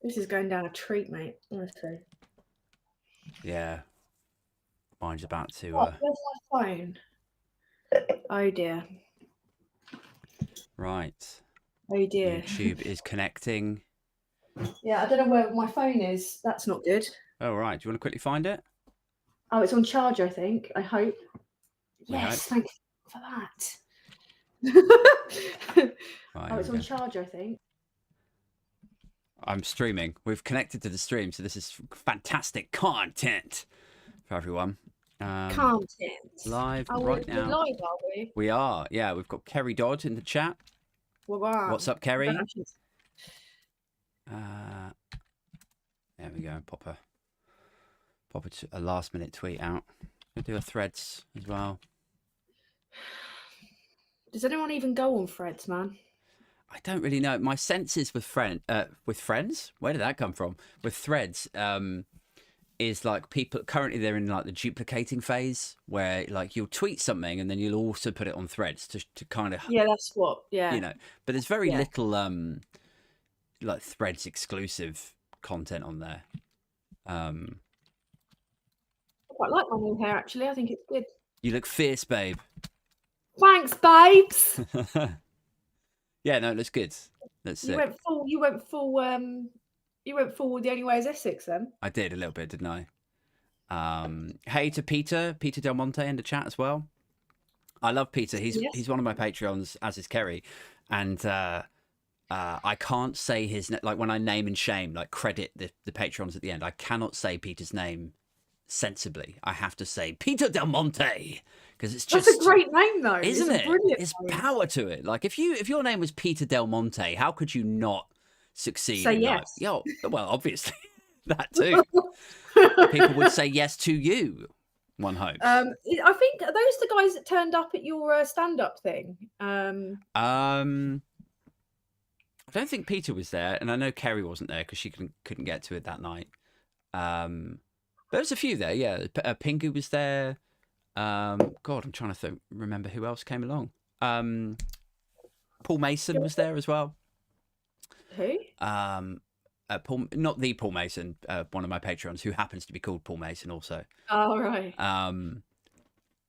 This is going down a treat, mate. Honestly. Yeah. Mine's about to. Where's my phone? Oh dear. Right. Oh dear. YouTube is connecting. Yeah, I don't know where my phone is. That's not good. Oh, right. Do you want to quickly find it? Oh, it's on charge, I think. I hope. We Yes, hope. thank you for that. Right, Oh, it's we on go. charge, I think. I'm streaming. We've connected to the stream, so this is fantastic content for everyone. Content. Live Oh, right we're now. live, are we? We are. Yeah, we've got Kerry Dodd in the chat. Wow. What's up, Kerry? There we go. Pop a last-minute tweet out. We'll do a threads as well. Does anyone even go on threads, man? I don't really know. My sense is with friends. Where did that come from? With threads, is like people currently they're in like the duplicating phase where like you'll tweet something and then you'll also put it on threads to kind of that's what you know. But there's very little like threads exclusive content on there. I quite like my new hair actually. I think it's good. You look fierce, babe. Thanks, babes. Yeah, no, it looks good. That's you went full. You went full. The Only Way Is Essex then. I did a little bit, didn't I? Hey to Peter Del Monte in the chat as well. I love Peter. He's one of my Patreons, as is Kerry, and I can't say his like when I name and shame, like credit the Patrons at the end. I cannot say Peter's name sensibly. I have to say Peter Del Monte because it's just that's a great name though, isn't it? It's name. Power to it. Like if your name was Peter Del Monte, how could you not succeed? Say in yes. Well, obviously that too. People would say yes to you. One hopes. I think are those the guys that turned up at your stand-up thing? I don't think Peter was there, and I know Kerry wasn't there because she couldn't get to it that night. There was a few there, yeah. Pingu was there. God, I'm trying to remember who else came along. Paul Mason was there as well. Who? Paul, not the Paul Mason, one of my patrons who happens to be called Paul Mason also. Oh, right.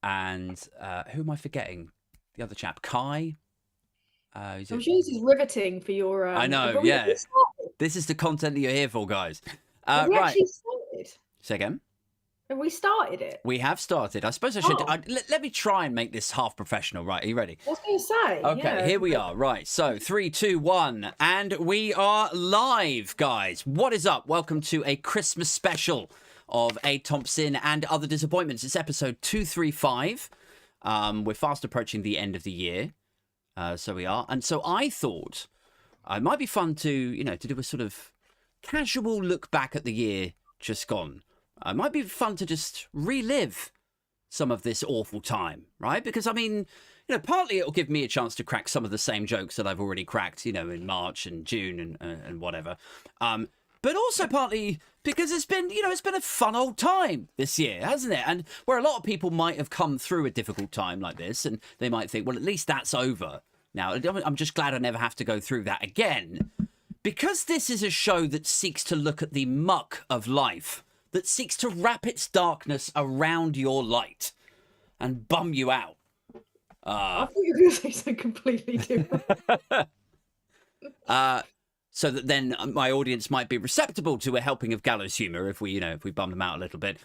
And who am I forgetting? The other chap, Kai. I'm sure this is riveting for your. I know, yeah. This is the content that you're here for, guys. Have we actually started? Say again? Have we started it? We have started. I suppose I should. Let me try and make this half professional. Right, are you ready? I was going to say. Okay, here we are. Right, so 3, 2, 1, and we are live, guys. What is up? Welcome to a Christmas special of A Thompsin and Other Disappointments. It's episode 235. We're fast approaching the end of the year, so we are. And so I thought it might be fun to do a sort of casual look back at the year just gone. It might be fun to just relive some of this awful time, right? Because, I mean, partly it'll give me a chance to crack some of the same jokes that I've already cracked, in March and June and whatever. But also partly because it's been a fun old time this year, hasn't it? And where a lot of people might have come through a difficult time like this and they might think, well, at least that's over now. I'm just glad I never have to go through that again. Because this is a show that seeks to look at the muck of life, that seeks to wrap its darkness around your light and bum you out. I thought you were going to say something completely different. So that then my audience might be receptible to a helping of gallows humour if we bum them out a little bit.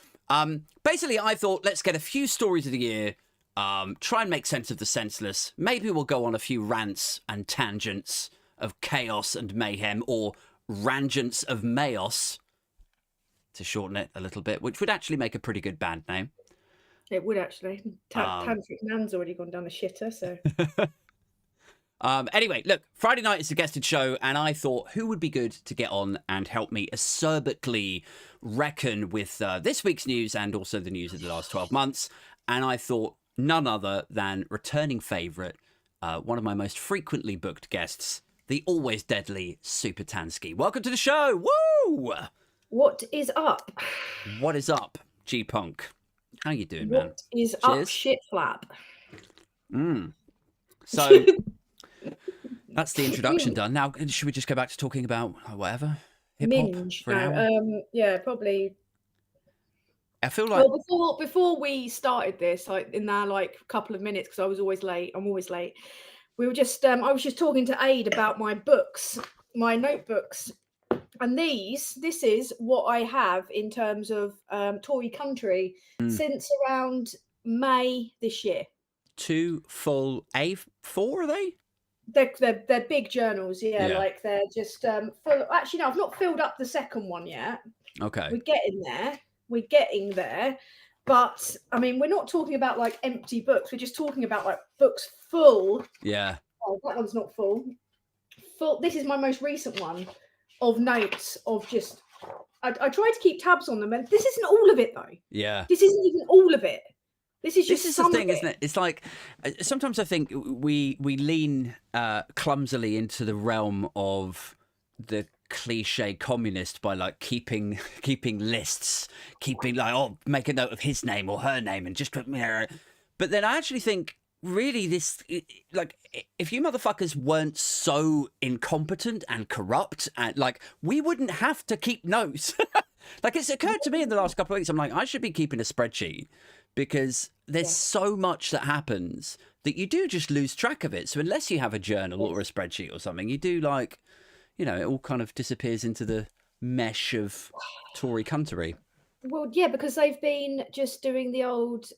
Basically, I thought, let's get a few stories of the year, try and make sense of the senseless. Maybe we'll go on a few rants and tangents of chaos and mayhem, or rangents of mayos, to shorten it a little bit, which would actually make a pretty good band name. It would actually. Tantric Nan's already gone down the shitter, so. Anyway, look, Friday night is a guested show, and I thought who would be good to get on and help me acerbically reckon with this week's news and also the news of the last 12 months. And I thought none other than returning favourite, one of my most frequently booked guests, the always deadly Supertanskiii. Welcome to the show. Woo! What is up? What is up, G-Punk? How you doing, man? What is up, shit flap? So that's the introduction done. Now, should we just go back to talking about whatever? hip hop Minge. for an hour? No, yeah, probably. I feel like Well, before we started this, like in that like couple of minutes, because I was always late. I'm always late. We were just I was just talking to Aid about my books, my notebooks. And this is what I have in terms of Tory country since around May this year. 2 full A4, are they? They're big journals, yeah. Yeah. Like they're just full. Actually, no, I've not filled up the second one yet. Okay. We're getting there. We're getting there. But I mean, we're not talking about like empty books. We're just talking about like books full. Yeah. Oh, that one's not full. Full. This is my most recent one of notes of just. I try to keep tabs on them, and this isn't all of it though. Yeah. This isn't even all of it. This is just the thing, of isn't it? It's like sometimes I think we lean clumsily into the realm of the cliche communist by like keeping lists, keeping like make a note of his name or her name and just put me there. But then I actually think really this like if you motherfuckers weren't so incompetent and corrupt and like we wouldn't have to keep notes. Like it's occurred to me in the last couple of weeks, I'm like I should be keeping a spreadsheet because there's so much that happens that you do just lose track of it. So unless you have a journal or a spreadsheet or something, you do like, you know, it all kind of disappears into the mesh of Tory country. Well, yeah, because they've been just doing the old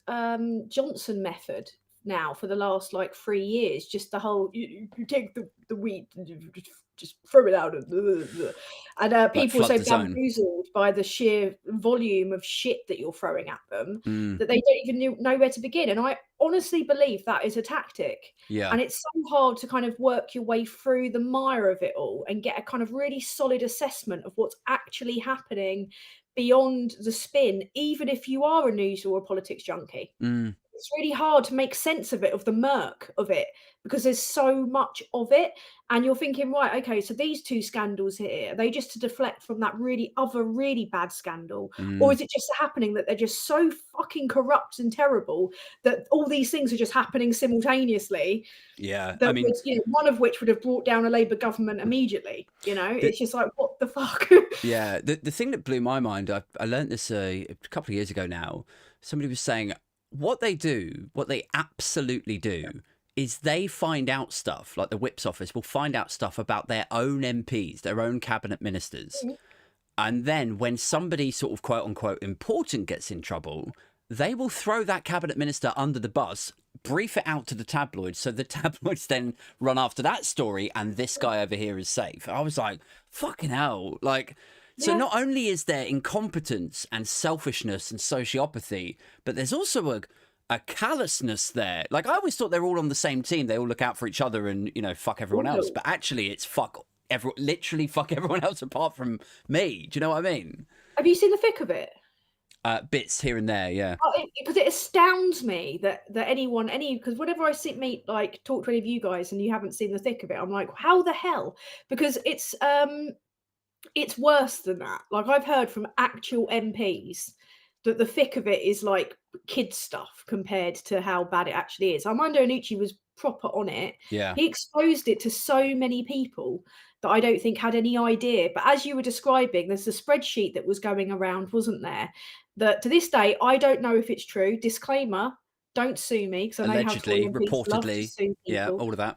Johnson method now for the last like 3 years. Just the whole you take the wheat and you just throw it out, and people are so bamboozled by the sheer volume of shit that you're throwing at them that they don't even know where to begin. And I honestly believe that is a tactic. Yeah. And it's so hard to kind of work your way through the mire of it all and get a kind of really solid assessment of what's actually happening beyond the spin, even if you are a news or a politics junkie. It's really hard to make sense of it, of the murk of it, because there's so much of it. And you're thinking, right, okay, so these two scandals here, are they just to deflect from that really bad scandal? Or is it just happening that they're just so fucking corrupt and terrible that all these things are just happening simultaneously? Yeah. That I mean, was, one of which would have brought down a Labour government immediately. It's just like, what the fuck? Yeah. The thing that blew my mind, I learned this a couple of years ago now. Somebody was saying what they absolutely do is they find out stuff, like the Whip's office will find out stuff about their own MPs, their own cabinet ministers. And then when somebody sort of quote unquote important gets in trouble, they will throw that cabinet minister under the bus, brief it out to the tabloids. So the tabloids then run after that story and this guy over here is safe. I was like, fucking hell. Like, so not only is there incompetence and selfishness and sociopathy, but there's also a callousness there. Like I always thought they were all on the same team. They all look out for each other and, fuck everyone else. But actually it's literally fuck everyone else apart from me. Do you know what I mean? Have you seen the thick of it? Bits here and there, yeah. Because it astounds me that because whenever I talk to any of you guys and you haven't seen the thick of it, I'm like, how the hell? Because it's worse than that. Like I've heard from actual MPs that the thick of it is like kid stuff compared to how bad it actually is. Armando Iannucci was proper on it. Yeah. He exposed it to so many people that I don't think had any idea. But as you were describing, there's a spreadsheet that was going around, wasn't there? That to this day, I don't know if it's true. Disclaimer, don't sue me because I know allegedly, how MPs love to sue people. Yeah, all of that.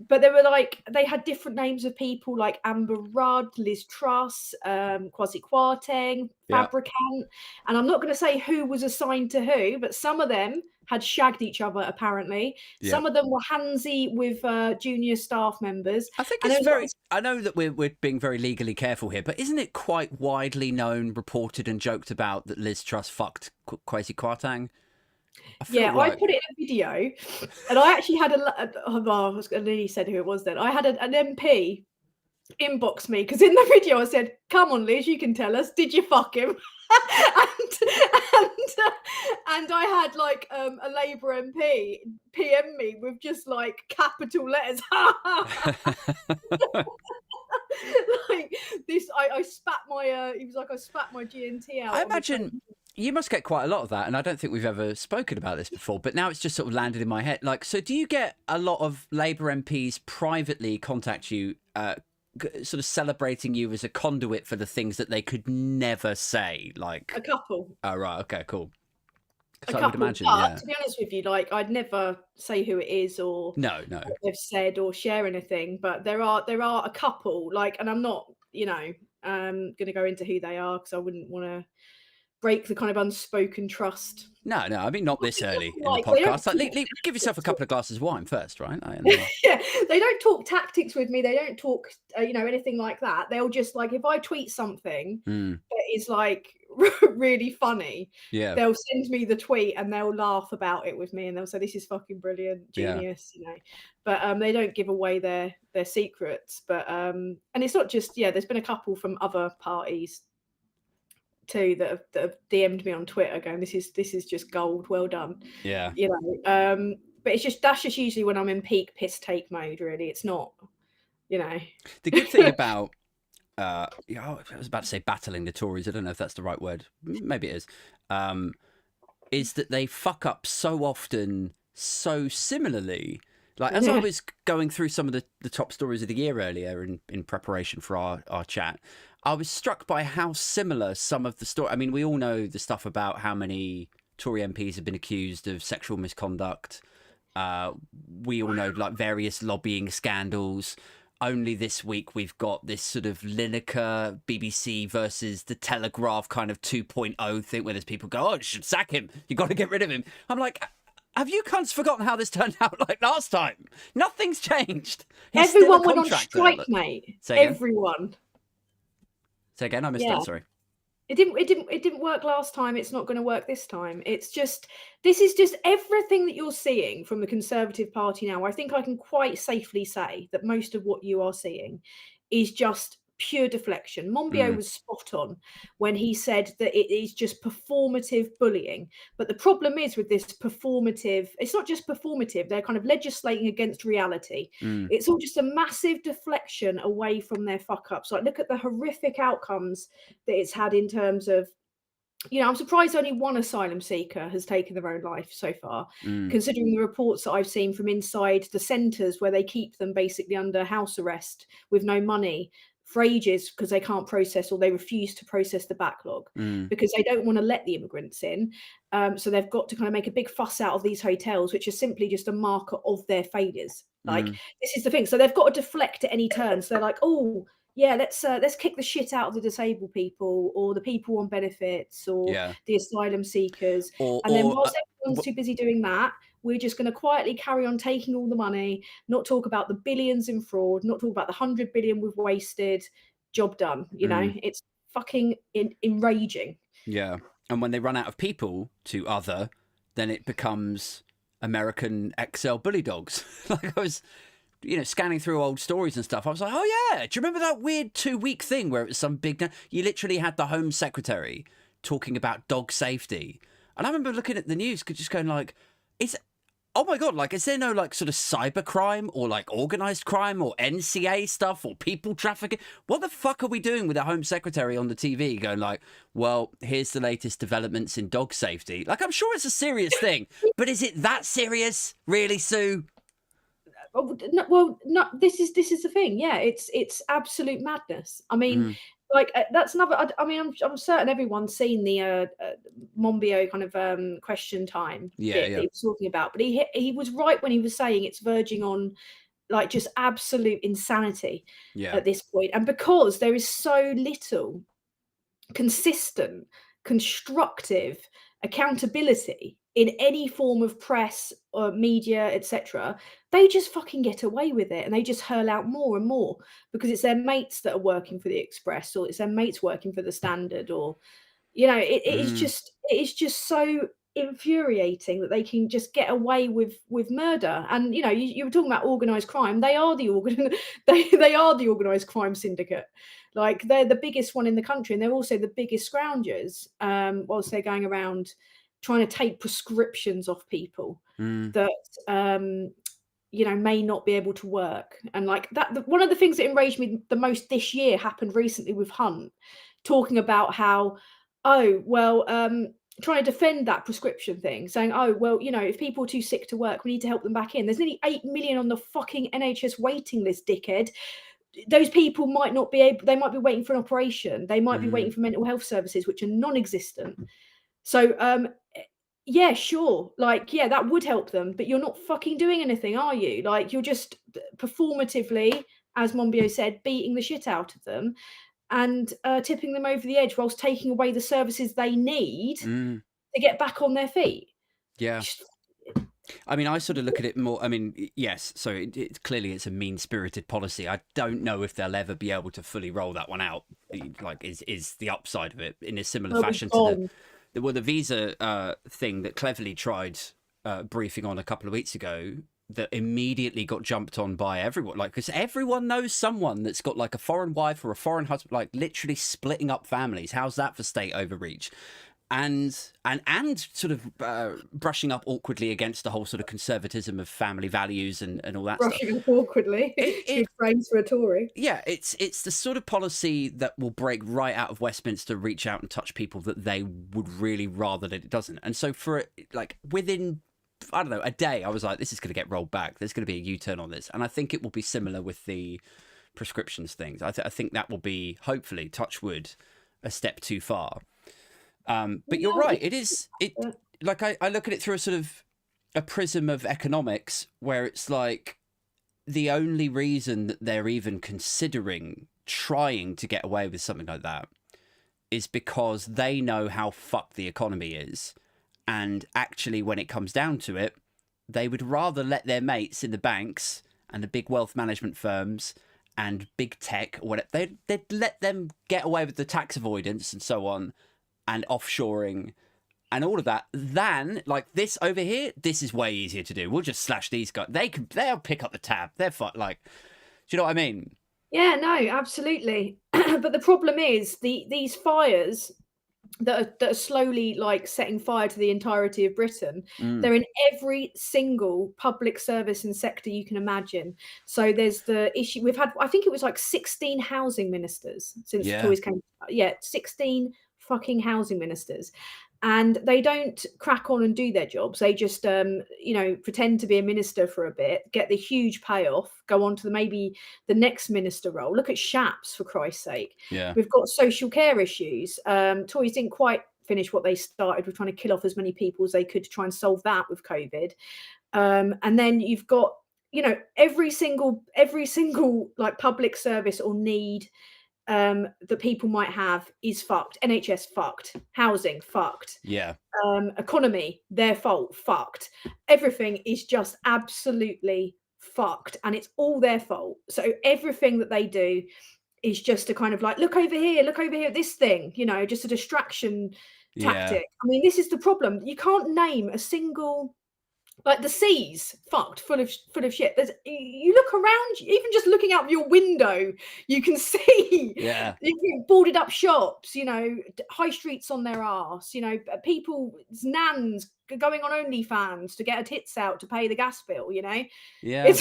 But they were they had different names of people like Amber Rudd, Liz Truss, Kwasi Kwarteng, Fabricant. And I'm not going to say who was assigned to who, but some of them had shagged each other, apparently. Yeah. Some of them were handsy with junior staff members. I think it's I know that we're being very legally careful here, but isn't it quite widely known, reported and joked about that Liz Truss fucked Kwasi Kwarteng? I put it in a video, and I actually had I nearly said who it was then. I had an MP inbox me because in the video I said, "Come on, Liz, you can tell us. Did you fuck him?" and I had a Labour MP PM me with just capital letters. This, I spat my. He was like, I spat my GNT out. I imagine. You must get quite a lot of that, and I don't think we've ever spoken about this before, but now it's just sort of landed in my head. So do you get a lot of Labour MPs privately contact you sort of celebrating you as a conduit for the things that they could never say? Like, A couple. oh, right, okay, cool. A Because I would couple, imagine, but yeah. to be honest with you, like I'd never say who it is or No. what they've said or share anything. But there are a couple, like, and I'm not, going to go into who they are because I wouldn't want to break the kind of unspoken trust. No, I mean, not this early in the Like, they don't podcast. Like, talk give yourself a couple of glasses of wine first, right? yeah, they don't talk tactics with me. They don't talk, anything like that. They'll just like if I tweet something that is like really funny, Yeah. they'll send me the tweet and they'll laugh about it with me and they'll say, "This is fucking brilliant, genius," But they don't give away their secrets. But and it's not just there's been a couple from other parties too that have DM'd me on Twitter going, "This is just gold, well done." Yeah. But that's just usually when I'm in peak piss take mode, really. It's not, The good thing about I was about to say battling the Tories. I don't know if that's the right word. Maybe it is that they fuck up so often, so similarly. Like, as I was going through some of the top stories of the year earlier in preparation for our chat, I was struck by how similar some of the story. I mean, we all know the stuff about how many Tory MPs have been accused of sexual misconduct. We all know like various lobbying scandals. Only this week we've got this sort of Lineker BBC versus the Telegraph kind of 2.0 thing where there's people go, "Oh, you should sack him. You got to get rid of him." I'm like, have you cunts forgotten how this turned out like last time? Nothing's changed. He's Everyone still a went on contractor. strike, mate. Say again? Everyone. Say again? I missed that, sorry. It didn't work last time. It's not going to work this time. This is just everything that you're seeing from the Conservative Party now. I think I can quite safely say that most of what you are seeing is just pure deflection. Monbiot was spot on when he said that it is just performative bullying. But the problem is with this performative, it's not just performative, they're kind of legislating against reality. It's all just a massive deflection away from their fuck ups. Like, look at the horrific outcomes that it's had in terms of, I'm surprised only one asylum seeker has taken their own life so far, considering the reports that I've seen from inside the centres where they keep them basically under house arrest with no money for ages because they can't process or they refuse to process the backlog because they don't want to let the immigrants in. So they've got to kind of make a big fuss out of these hotels, which is simply just a marker of their failures. Like, this is the thing. So they've got to deflect at any turn. So they're like, "Oh, yeah, let's kick the shit out of the disabled people or the people on benefits or the asylum seekers." And then whilst everyone's too busy doing that, we're just going to quietly carry on taking all the money, not talk about the billions in fraud, not talk about the 100 billion we've wasted. Job done. It's fucking enraging. Yeah. And when they run out of people to other, then it becomes American XL bully dogs. Like, I was, scanning through old stories and stuff. I was like, oh yeah, do you remember that weird 2-week thing where it was some big... You literally had the Home Secretary talking about dog safety. And I remember looking at the news, just going like, oh my God, like, is there no like sort of cyber crime or like organized crime or NCA stuff or people trafficking? What the fuck are we doing with the Home Secretary on the TV going like, well, here's the latest developments in dog safety? Like, I'm sure it's a serious thing, but is it that serious, really, Sue? Well, no, this is the thing. Yeah, it's absolute madness. I mean, like that's another. I mean, I'm certain everyone's seen the Monbiot kind of question time bit that he was talking about. But he was right when he was saying it's verging on like just absolute insanity at this point, and because there is so little consistent, constructive accountability in any form of press or media, etc., they just fucking get away with it and they just hurl out more and more because it's their mates that are working for the Express or it's their mates working for the Standard or it is just so infuriating that they can just get away with murder. And you were talking about organized crime. They are the they are the organized crime syndicate. Like, they're the biggest one in the country and they're also the biggest scroungers whilst they're going around trying to take prescriptions off people that may not be able to work. And like that, one of the things that enraged me the most this year happened recently with Hunt talking about how trying to defend that prescription thing, saying, if people are too sick to work, we need to help them back in. There's nearly 8 million on the fucking NHS waiting list, dickhead. those people might not be able, they might be waiting for an operation, they might be waiting for mental health services, which are non-existent. So yeah, sure, like, yeah, that would help them, but you're not fucking doing anything, are you? Like, you're just performatively, as Monbiot said, beating the shit out of them and tipping them over the edge whilst taking away the services they need to get back on their feet. Yeah. I mean, I sort of look at it more, I mean, yes, so clearly it's a mean-spirited policy. I don't know if they'll ever be able to fully roll that one out, like, is the upside of it, in a similar fashion to the visa thing that Cleverly tried briefing on a couple of weeks ago, that immediately got jumped on by everyone, like, because everyone knows someone that's got like a foreign wife or a foreign husband, like literally splitting up families. How's that for state overreach? And sort of brushing up awkwardly against the whole sort of conservatism of family values and all that stuff. Brushing up awkwardly. Good phrase for a Tory. Yeah, it's the sort of policy that will break right out of Westminster, reach out and touch people that they would really rather that it doesn't. And so for like within, I don't know, a day, I was like, this is going to get rolled back. There's going to be a U-turn on this. And I think it will be similar with the prescriptions things. I think that will be, hopefully, touch wood, a step too far. But you're right. Like I look at it through a sort of a prism of economics, where it's like the only reason that they're even considering trying to get away with something like that is because they know how fucked the economy is. And actually, when it comes down to it, they would rather let their mates in the banks and the big wealth management firms and big tech, or whatever, they'd let them get away with the tax avoidance and so on, and offshoring and all of that, than like this over here. This is way easier to do. We'll just slash these guys. They'll pick up the tab. They're like, do you know what I mean? Yeah, no, absolutely. But the problem is these fires that are slowly like setting fire to the entirety of Britain. They're in every single public service and sector you can imagine. So there's the issue we've had. I think it was like 16 housing ministers since Tories came. Yeah, 16 fucking housing ministers, and they don't crack on and do their jobs. They just pretend to be a minister for a bit, get the huge payoff, go on to maybe the next minister role. Look at Shaps, for Christ's sake. Yeah, we've got social care issues. Tories didn't quite finish what they started with, trying to kill off as many people as they could to try and solve that with COVID. And then you've got every single like public service or need that people might have is fucked. NHS fucked, housing fucked, economy, their fault, fucked. Everything is just absolutely fucked, and it's all their fault. So everything that they do is just to kind of like, look over here at this thing, just a distraction tactic. I mean, this is the problem. You can't name a single, like, the sea's fucked, full of shit. You look around, even just looking out your window, you can see boarded up shops, high streets on their arse, people's nans going on OnlyFans to get her tits out to pay the gas bill, Yeah,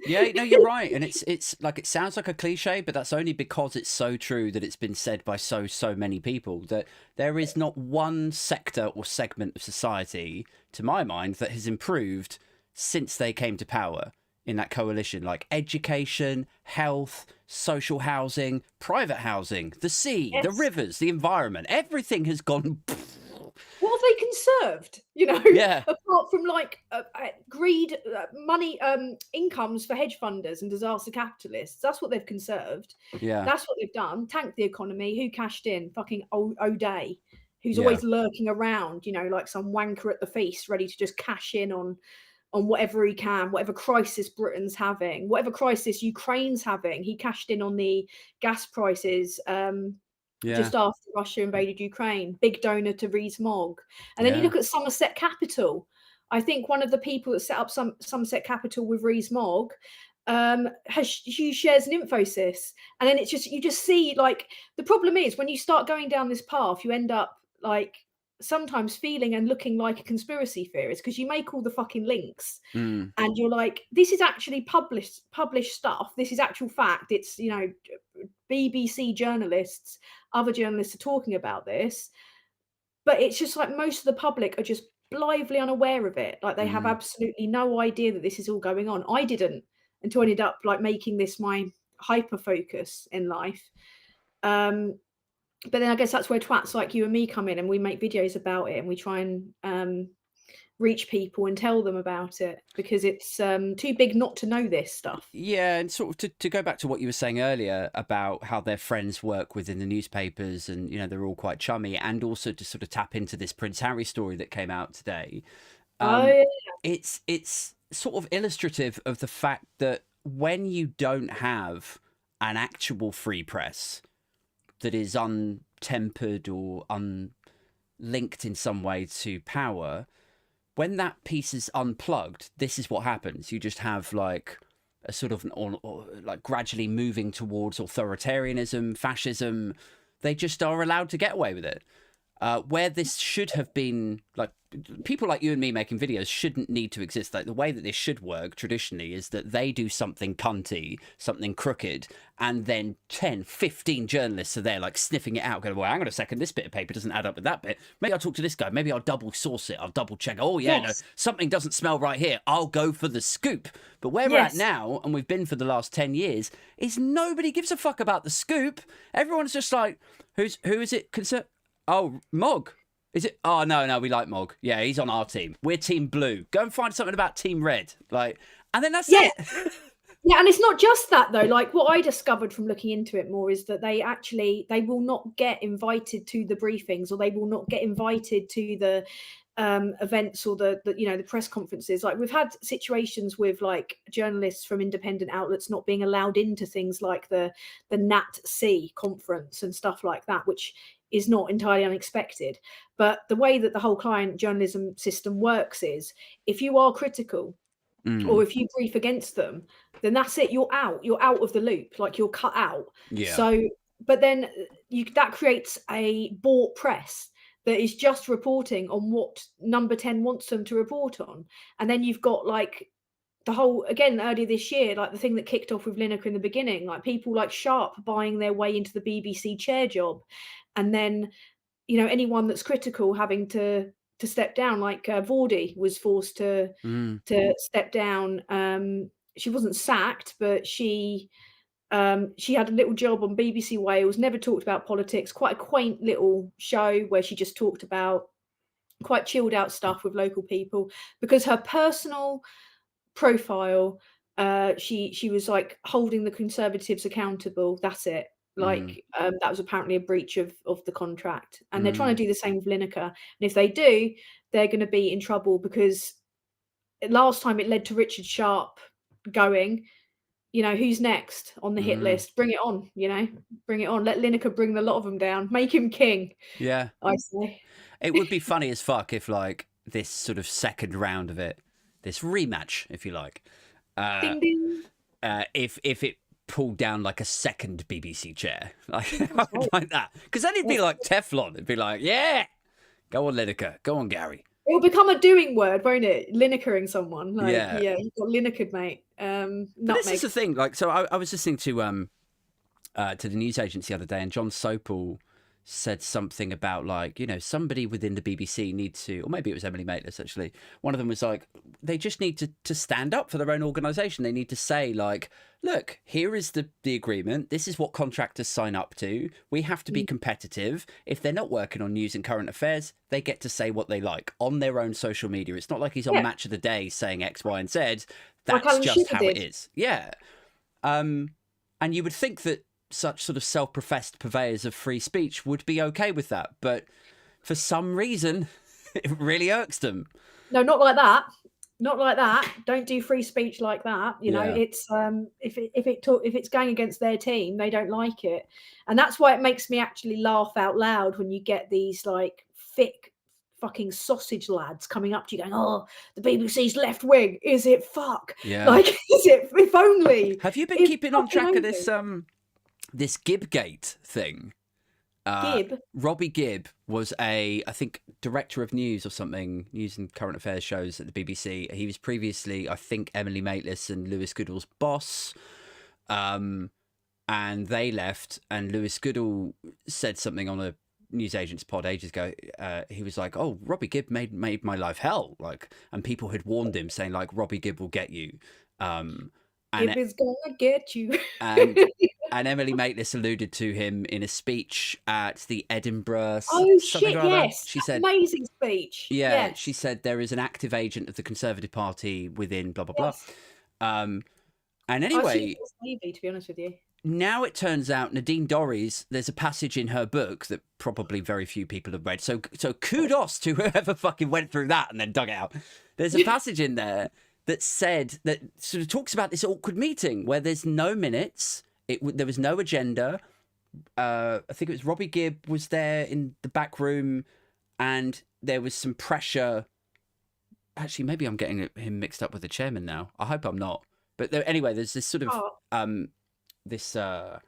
no, you're right. And it's like, it sounds like a cliche, but that's only because it's so true that it's been said by so many people, that there is not one sector or segment of society, to my mind, that has improved since they came to power in that coalition. Like education, health, social housing, private housing, the sea, the rivers, the environment, everything has gone. What have they conserved? Apart from like greed, money, incomes for hedge funders and disaster capitalists. That's what they've conserved. Yeah, that's what they've done. Tanked the economy. Who cashed in? Fucking O'Day, who's always lurking around. Like some wanker at the feast, ready to just cash in on whatever he can, whatever crisis Britain's having, whatever crisis Ukraine's having. He cashed in on the gas prices. Just after Russia invaded Ukraine, big donor to Rees-Mogg. And then you look at Somerset Capital. I think one of the people that set up Somerset Capital with Rees-Mogg has huge shares in Infosys. And then it's just, you just see, like, the problem is when you start going down this path, you end up like sometimes feeling and looking like a conspiracy theorist, because you make all the fucking links and you're like, this is actually published stuff. This is actual fact. It's, BBC journalists, other journalists are talking about this, but it's just like most of the public are just blithely unaware of it. Like they have absolutely no idea that this is all going on. I didn't, until I ended up like making this my hyper focus in life. But then I guess that's where twats like you and me come in, and we make videos about it, and we try and reach people and tell them about it, because it's too big not to know this stuff. Yeah, and sort of to go back to what you were saying earlier about how their friends work within the newspapers, and they're all quite chummy, and also to sort of tap into this Prince Harry story that came out today. Yeah. It's sort of illustrative of the fact that when you don't have an actual free press that is untempered or unlinked in some way to power, when that piece is unplugged, this is what happens. You just have like a sort of like gradually moving towards authoritarianism, fascism. They just are allowed to get away with it. Where this should have been, like, people like you and me making videos shouldn't need to exist. Like, the way that this should work traditionally is that they do something cunty, something crooked, and then 10, 15 journalists are there, like, sniffing it out, going, well, hang on a second, this bit of paper doesn't add up with that bit. Maybe I'll talk to this guy. Maybe I'll double source it. I'll double check. Oh, yeah, no, something doesn't smell right here. I'll go for the scoop. But where we're at now, and we've been for the last 10 years, is nobody gives a fuck about the scoop. Everyone's just like, who is it? Oh, Mog. Is it? Oh, no, we like Mog. Yeah, he's on our team. We're Team Blue. Go and find something about Team Red. Like, and then that's it. Yeah, and it's not just that, though. Like, what I discovered from looking into it more is that they will not get invited to the briefings, or they will not get invited to the events, or the press conferences. Like, we've had situations with like journalists from independent outlets not being allowed into things like the NatC conference and stuff like that, which is not entirely unexpected. But the way that the whole client journalism system works is, if you are critical or if you brief against them, then that's it. You're out of the loop. Like, you're cut out. Yeah. So, but then that creates a bought press that is just reporting on what Number 10 wants them to report on. And then you've got like the whole, again, earlier this year, like the thing that kicked off with Lineker in the beginning, like people like Sharp buying their way into the BBC chair job. And then, anyone that's critical having to step down, like Vordy was forced to step down. She wasn't sacked, but she had a little job on BBC Wales, never talked about politics, quite a quaint little show where she just talked about quite chilled out stuff with local people, because her personal profile, she was like holding the Conservatives accountable. That's it. Like, that was apparently a breach of the contract, and they're trying to do the same with Lineker. And if they do, they're going to be in trouble, because last time it led to Richard Sharp going, who's next on the hit list? Bring it on, bring it on. Let Lineker bring the lot of them down. Make him king. Yeah. I say. It would be funny as fuck if, like, this sort of second round of it, this rematch, if you like, Ding, ding. If it pulled down like a second BBC chair, like that, because then it'd be like Teflon. It'd be like, yeah, go on Lineker, go on Gary. It will become a doing word, won't it? Linekering someone. Like, yeah, you've got Linekered, mate. This is the thing. Like, so I was listening to the news agency the other day, and John Sopel said something about, like, somebody within the BBC needs to, or maybe it was Emily Maitlis actually. One of them was like, they just need to stand up for their own organisation. They need to say, like, look, here is the agreement. This is what contractors sign up to. We have to be competitive. If they're not working on news and current affairs, they get to say what they like on their own social media. It's not like he's on Match of the Day saying X, Y, and Z. That's just how it is. Yeah. And you would think that such sort of self-professed purveyors of free speech would be okay with that, but for some reason it really irks them. No, not like that. Not like that. Don't do free speech like that. It's if it's going against their team, they don't like it. And that's why it makes me actually laugh out loud when you get these like thick fucking sausage lads coming up to you going, oh, the BBC's left wing, is it fuck? Yeah. Like, is it, if only. Have you been keeping on track of this Gibbgate thing? Robbie Gibb was I think, director of news or something, news and current affairs shows at the BBC. He was previously, I think, Emily Maitlis and Lewis Goodall's boss. And they left, and Lewis Goodall said something on a newsagent's pod ages ago. He was like, oh, Robbie Gibb made my life hell. Like, and people had warned him, saying, like, Robbie Gibb will get you. And If it's gonna get you. and and Emily Maitlis alluded to him in a speech at the Edinburgh Oh something shit, or other. yes. She said, Amazing speech. yeah, Yes. she said there is an active agent of the Conservative Party within blah blah blah. Yes. And I assume anyway, it was Navy, to be honest with you. now it turns out Nadine Dorries, there's a passage in her book that probably very few people have read. So kudos to whoever fucking went through that and then dug it out. There's a passage in there that said that sort of talks about this awkward meeting where there's no minutes. There was no agenda. I think it was Robbie Gibb was there in the back room, and there was some pressure. Actually, maybe I'm getting him mixed up with the chairman now. I hope I'm not. But anyway, there's this sort of this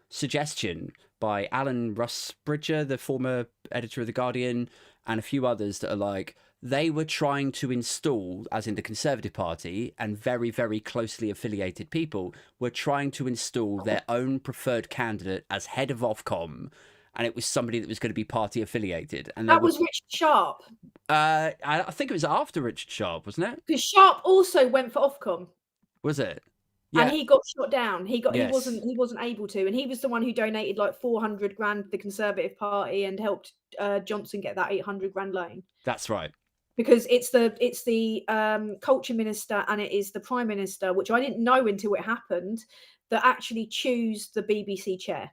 suggestion by Alan Rusbridger, the former editor of The Guardian, and a few others that are like, they were trying to install, as in the Conservative Party, and very, very closely affiliated people were trying to install their own preferred candidate as head of Ofcom, and it was somebody that was going to be party affiliated. And that was Richard Sharp. I think it was after Richard Sharp, wasn't it? Because Sharp also went for Ofcom. Was it? Yeah. And he got shot down. He Yes. he wasn't able to, and he was the one who donated like 400 grand to the Conservative Party and helped Johnson get that 800 grand loan. That's right. Because it's the culture minister and it is the prime minister, which I didn't know until it happened, that actually choose the BBC chair.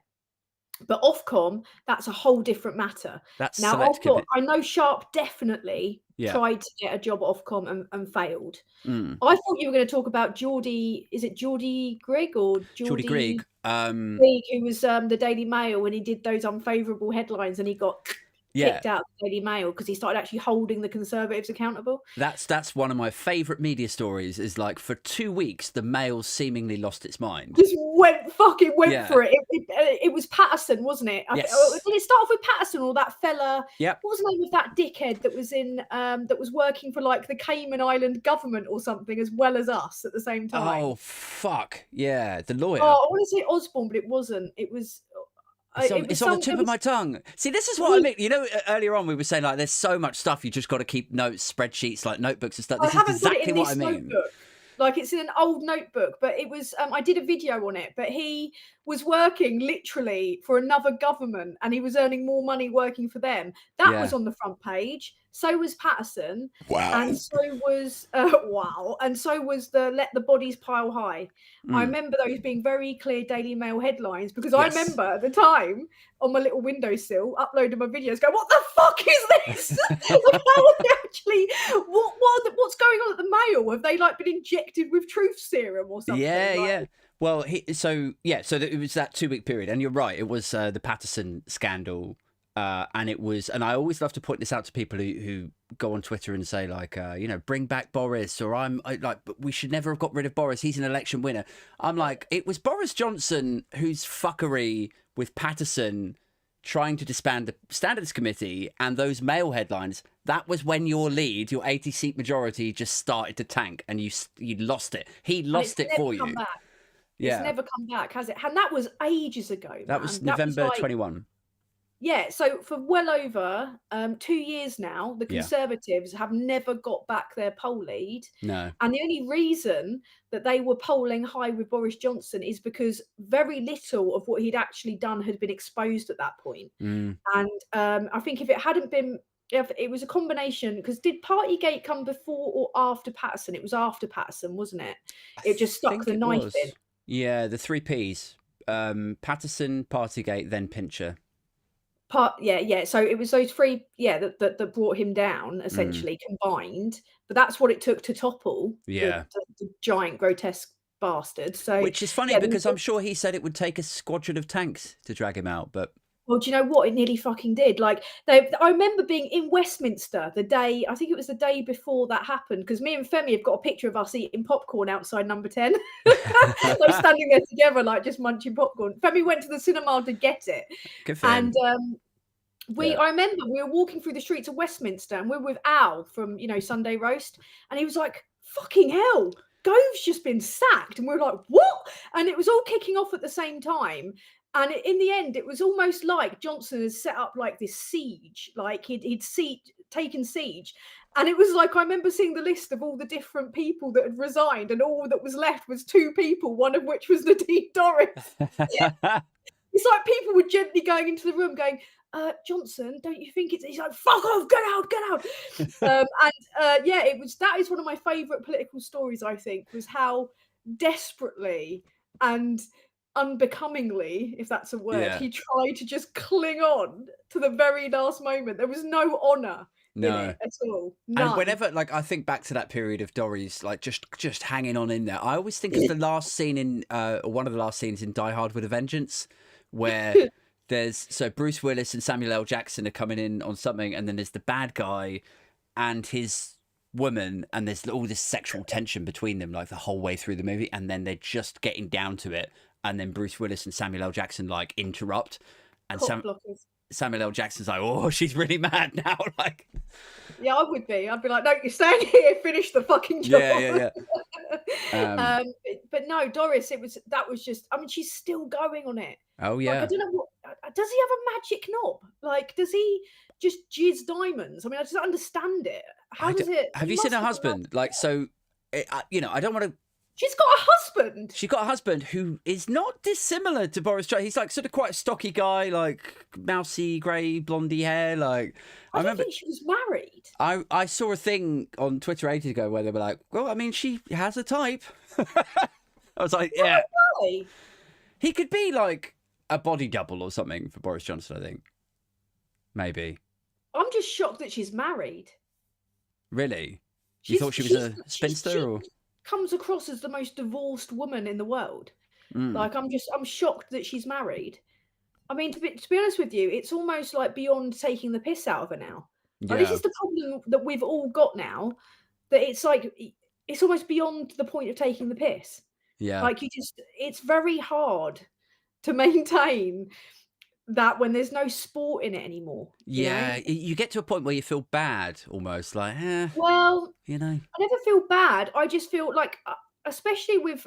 But Ofcom, that's a whole different matter. That's now I know Sharp definitely tried to get a job at Ofcom and failed. I thought you were going to talk about Geordie. Is it Geordie Grigg or Geordie Grigg? Grigg, who was the Daily Mail when he did those unfavourable headlines and he got kicked out of the Daily Mail because he started actually holding the Conservatives accountable. That's one of my favourite media stories. Is like for 2 weeks the Mail seemingly lost its mind. Just went for it. It was Patterson, wasn't it? Yes. Did it start off with Patterson or that fella? Yep. What was the name of that dickhead that was in that was working for like the Cayman Island government or something as well as us at the same time? Oh fuck yeah, the lawyer. Oh, I want to say Osborne, but it wasn't. It was. It's on the tip of my tongue. See, this is what I mean. You know, earlier on we were saying like, there's so much stuff you just got to keep notes, spreadsheets, like notebooks and stuff. This is exactly what I mean. Notebook. Like it's in an old notebook, but it was. I did a video on it, but he was working literally for another government, and he was earning more money working for them. That was on the front page. So was Patterson. Wow. And so was and so was the Let the Bodies Pile High. I remember those being very clear Daily Mail headlines because I remember at the time on my little windowsill uploading my videos going, what the fuck is this? Like, how are they actually what's going on at the Mail? Have they like been injected with truth serum or something? Yeah. Well, so it was that 2 week period, and you're right. It was the Patterson scandal. And I always love to point this out to people who go on Twitter and say like, bring back Boris, or but we should never have got rid of Boris. He's an election winner. I'm like, it was Boris Johnson whose fuckery with Patterson trying to disband the Standards Committee and those Mail headlines. That was when your 80-seat majority just started to tank, and you lost it. He lost it for you. Back. Yeah, it's never come back, has it? And that was ages ago. That was November 21. Yeah, so for well over 2 years now, the Conservatives have never got back their poll lead. No. And the only reason that they were polling high with Boris Johnson is because very little of what he'd actually done had been exposed at that point. And I think if it was a combination, because did Partygate come before or after Patterson? It was after Patterson, wasn't it? It just stuck the knife in. Yeah, the 3 Ps. Patterson, Partygate, then Pincher. So it was those 3 that brought him down essentially combined, but that's what it took to topple the giant grotesque bastard. So which is funny because I'm sure he said it would take a squadron of tanks to drag him out, but well, do you know what? It nearly fucking did. Like, I remember being in Westminster the day, I think it was the day before that happened, because me and Femi have got a picture of us eating popcorn outside Number 10. Like standing there together, like just munching popcorn. Femi went to the cinema to get it. Good for him. And I remember we were walking through the streets of Westminster and we were with Al from, Sunday Roast. And he was like, fucking hell, Gove's just been sacked. And we were like, what? And it was all kicking off at the same time. And in the end, it was almost like Johnson had set up like this siege. Like he'd taken siege. And it was like, I remember seeing the list of all the different people that had resigned, and all that was left was 2 people, one of which was Nadine Dorries. It's like people were gently going into the room going, Johnson, don't you think it's... He's like, fuck off, get out, get out. Yeah, that is one of my favourite political stories, I think, was how desperately and unbecomingly, if that's a word, he tried to just cling on to the very last moment. There was no honour in it at all. None. And whenever, like, I think back to that period of Dorries, like, just hanging on in there, I always think of the last scene in, one of the last scenes in Die Hard with a Vengeance, where so Bruce Willis and Samuel L. Jackson are coming in on something, and then there's the bad guy and his woman, and there's all this sexual tension between them, like, the whole way through the movie, and then they're just getting down to it, and then Bruce Willis and Samuel L. Jackson, like, interrupt, and Samuel L. Jackson's like, oh, she's really mad now. Like, yeah, I would be. I'd be like, no, you're staying here, finish the fucking job. Yeah. But no, Doris, that was just, I mean, she's still going on it. Oh, yeah. Like, I don't know does he have a magic knob? Like, does he just jizz diamonds? I mean, I just don't understand it. How does it? Have you seen her husband? Like, so, you know, I don't want to. She's got a husband. She's got a husband who is not dissimilar to Boris Johnson. He's like sort of quite a stocky guy, like mousy, grey, blondie hair. Like, I remember think she was married. I saw a thing on Twitter ages ago where they were like, well, I mean, she has a type. I was like, yeah. Why? He could be like a body double or something for Boris Johnson, I think. Maybe. I'm just shocked that she's married. Really? You thought she was a spinster or? Comes across as the most divorced woman in the world. Like, I'm shocked that she's married. I mean, to be honest with you, it's almost like beyond taking the piss out of her now. Like, this is the problem that we've all got now, that it's like, it's almost beyond the point of taking the piss. Yeah. Like, it's very hard to maintain that when there's no sport in it anymore. Yeah, you know? You get to a point where you feel bad, almost like, well, you know, I never feel bad. I just feel like, especially with,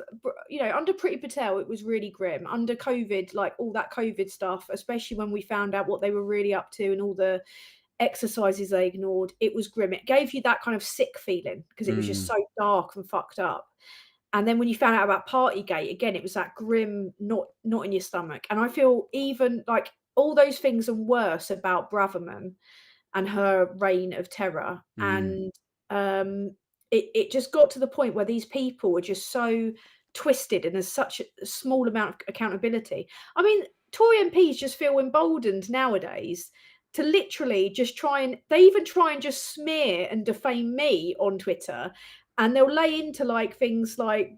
you know, under Priti Patel, it was really grim. Under COVID, like all that COVID stuff, especially when we found out what they were really up to and all the exercises they ignored, it was grim. It gave you that kind of sick feeling because it was just so dark and fucked up. And then when you found out about Partygate, again, it was that grim, not in your stomach. And I feel even like all those things and worse about Braverman and her reign of terror. And it just got to the point where these people were just so twisted and there's such a small amount of accountability. I mean, Tory MPs just feel emboldened nowadays to literally just they even try and just smear and defame me on Twitter. And they'll lay into like things like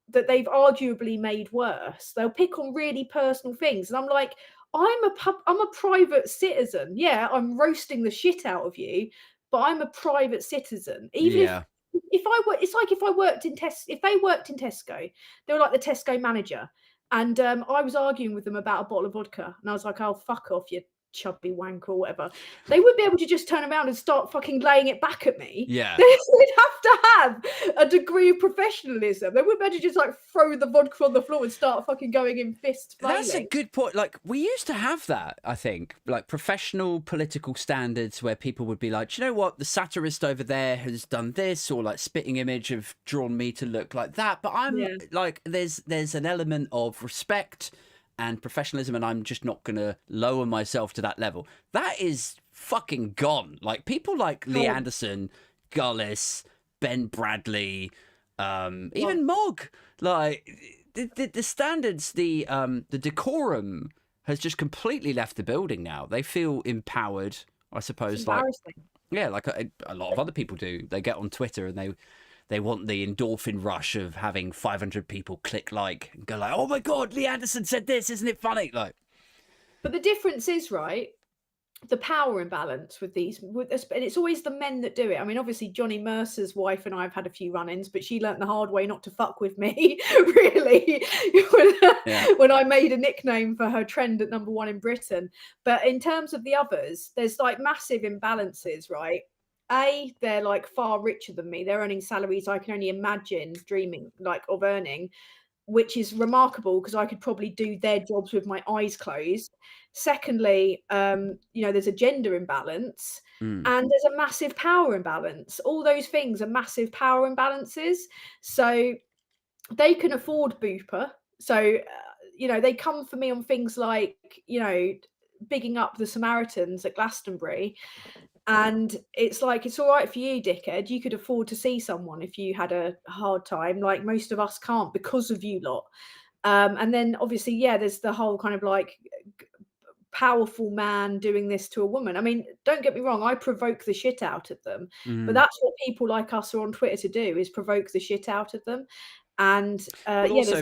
that they've arguably made worse. They'll pick on really personal things. And I'm like, I'm a private citizen. Yeah, I'm roasting the shit out of you, but I'm a private citizen. Even if I were, it's like if they worked in Tesco, they were like the Tesco manager. And I was arguing with them about a bottle of vodka. And I was like, oh, fuck off, you chubby wank or whatever. They would be able to just turn around and start fucking laying it back at me. Yeah. They'd have to have a degree of professionalism. They wouldn't be able to just like throw the vodka on the floor and start fucking going in fist flailing. That's a good point. Like, we used to have that, I think, like professional political standards where people would be like, do you know what, the satirist over there has done this, or like Spitting Image have drawn me to look like that. But I'm like, there's an element of respect and professionalism, and I'm just not gonna lower myself to that level. That is fucking gone. Like, people like Lee Anderson, Gullis, Ben Bradley, even Mogg, like the standards, the decorum has just completely left the building now. They feel empowered, I suppose. Like, yeah, like a lot of other people do. They get on Twitter and they want the endorphin rush of having 500 people click like and go like, oh my God, Lee Anderson said this, isn't it funny? Like, but the difference is, right, the power imbalance with these, and it's always the men that do it. I mean, obviously Johnny Mercer's wife and I have had a few run-ins, but she learnt the hard way not to fuck with me, really, when I made a nickname for her trend at #1 in Britain. But in terms of the others, there's like massive imbalances, right? They're like far richer than me. They're earning salaries I can only imagine dreaming like of earning. which is remarkable because I could probably do their jobs with my eyes closed. Secondly, there's a gender imbalance Mm. and there's a massive power imbalance. All those things are massive power imbalances. So they can afford Booper. So, they come for me on things like, bigging up the Samaritans at Glastonbury. And it's like, it's all right for you, dickhead. You could afford to see someone if you had a hard time. Like most of us can't because of you lot. And then obviously, there's the whole kind of like powerful man doing this to a woman. I mean, don't get me wrong, I provoke the shit out of them, but Mm. that's what people like us are on Twitter to do, is provoke the shit out of them. And Well, also,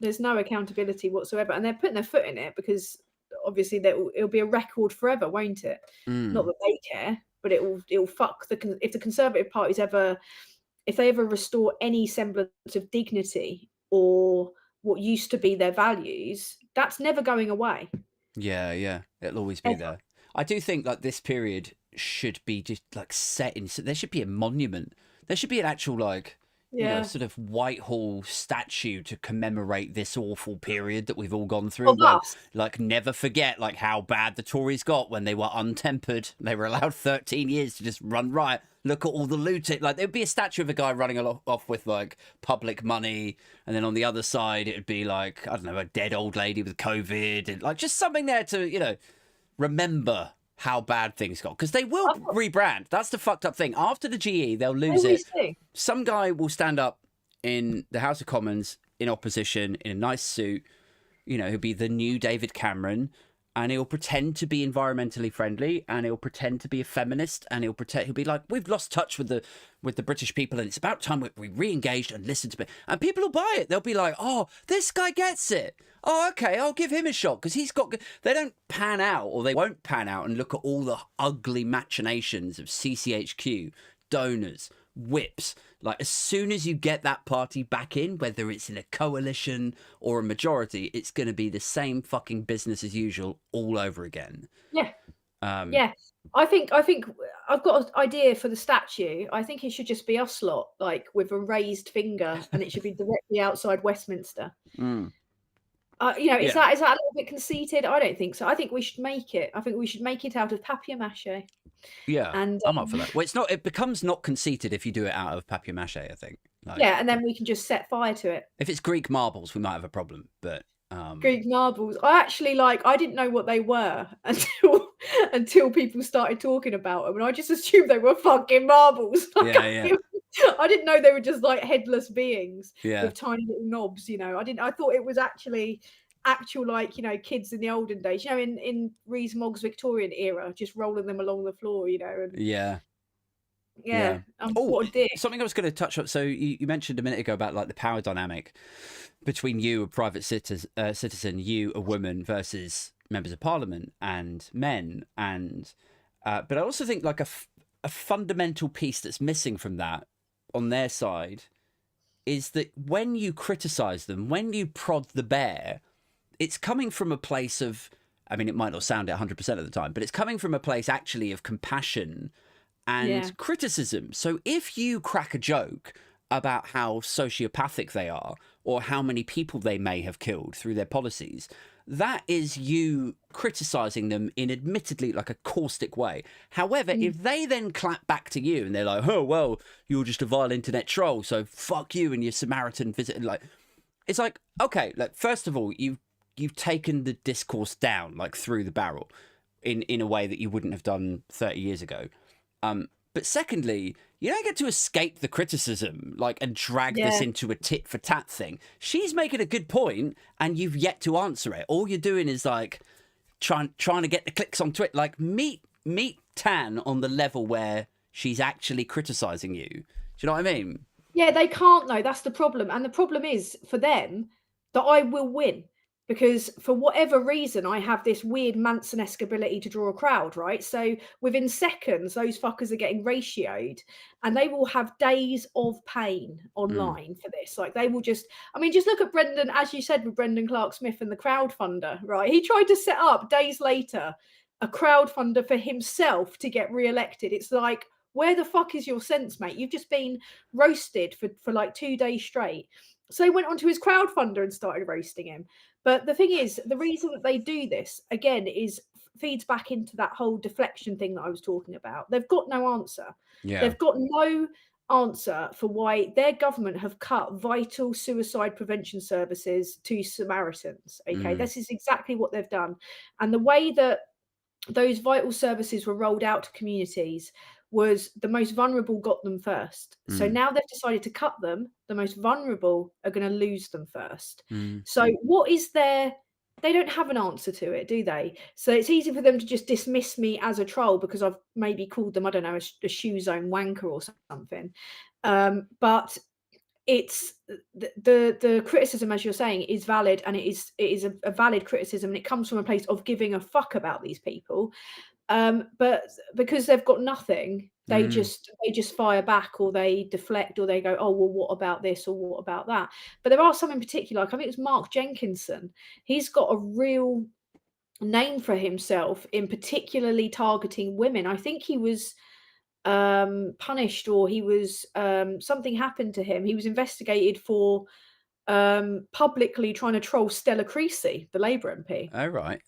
there's no accountability whatsoever, and they're putting their foot in it because obviously it'll be a record forever, won't it? Not that they care, but it'll fuck if the Conservative Party's if they ever restore any semblance of dignity or what used to be their values, that's never going away. yeah, it'll always be Ever. there. I do think like this period should be just like set in. So there should be a monument. There should be an actual like sort of Whitehall statue to commemorate this awful period that we've all gone through. Of Where, us. like, never forget like how bad the Tories got when they were untempered. They were allowed 13 years to just run riot. Look at all the looting. Like, there'd be a statue of a guy running off with like public money, and then on the other side it'd be like, I don't know, a dead old lady with COVID, and like just something there to remember how bad things got, because they will rebrand. That's the fucked up thing. After the GE, they'll lose it. Some guy will stand up in the House of Commons in opposition in a nice suit, he'll be the new David Cameron, and he'll pretend to be environmentally friendly, and he'll pretend to be a feminist, and he'll be like, we've lost touch with the British people, and it's about time we re-engaged and listened to me. And people will buy it. They'll be like, oh, this guy gets it. Oh, okay, I'll give him a shot because he's got. They don't pan out, or they won't pan out and look at all the ugly machinations of CCHQ, donors, whips. Like, as soon as you get that party back in, whether it's in a coalition or a majority, it's going to be the same fucking business as usual all over again. Yeah. Yeah. I think I've got an idea for the statue. I think it should just be us lot, like with a raised finger, and it should be directly outside Westminster. Mm. Is that a little bit conceited? I don't think so. I think we should make it. I think we should make it out of papier-mâché. Yeah, and I'm up for that. Well, it becomes not conceited if you do it out of papier-mâché, I think. Like, and then we can just set fire to it. If it's Greek marbles, we might have a problem, but Greek marbles. I didn't know what they were until people started talking about them, and I just assumed they were fucking marbles. I didn't know they were just like headless beings with tiny little knobs. I thought it was actual like kids in the olden days. In Rees-Mogg's Victorian era, just rolling them along the floor. And what a dick. Something I was going to touch on. So you mentioned a minute ago about like the power dynamic between you, a private citizen, you, a woman, versus members of parliament and men. And but I also think like a fundamental piece that's missing from that on their side is that when you criticize them, when you prod the bear, it's coming from a place of, I mean, it might not sound it 100% of the time, but it's coming from a place actually of compassion and criticism. So if you crack a joke about how sociopathic they are or how many people they may have killed through their policies, that is you criticizing them in admittedly like a caustic way. However, if they then clap back to you and they're like, oh, well, you're just a vile internet troll, so fuck you and your Samaritan visit. Like, it's like, okay, like, first of all, you've taken the discourse down, like through the barrel in a way that you wouldn't have done 30 years ago. But secondly, you don't get to escape the criticism, like, and drag this into a tit for tat thing. She's making a good point, and you've yet to answer it. All you're doing is like trying to get the clicks on Twitter. Like, meet Tan on the level where she's actually criticizing you. Do you know what I mean? Yeah, they can't though. That's the problem, and the problem is for them that I will win. Because for whatever reason, I have this weird Manson-esque ability to draw a crowd, right? So within seconds, those fuckers are getting ratioed, and they will have days of pain online for this. Like, they will just look at Brendan, as you said, with Brendan Clark-Smith and the crowdfunder, right? He tried to set up days later a crowdfunder for himself to get re-elected. It's like, where the fuck is your sense, mate? You've just been roasted for like 2 days straight. So they went onto his crowdfunder and started roasting him. But the thing is, the reason that they do this again is feeds back into that whole deflection thing that I was talking about. They've got no answer. Yeah. They've got no answer for why their government have cut vital suicide prevention services to Samaritans. Okay, this is exactly what they've done. And the way that those vital services were rolled out to communities was the most vulnerable got them first. So now they've decided to cut them. The most vulnerable are going to lose them first. So what is their... They don't have an answer to it, do they? So it's easy for them to just dismiss me as a troll because I've maybe called them, I don't know, a shoe zone wanker or something. But it's the criticism, as you're saying, is valid, and it is a valid criticism, and it comes from a place of giving a fuck about these people. But because they've got nothing, they just fire back, or they deflect, or they go, oh well, what about this, or what about that? But there are some in particular, like I think it was Mark Jenkinson. He's got a real name for himself in particularly targeting women. I think he was punished, or he was something happened to him. He was investigated for publicly trying to troll Stella Creasy, the Labour MP. Oh, right.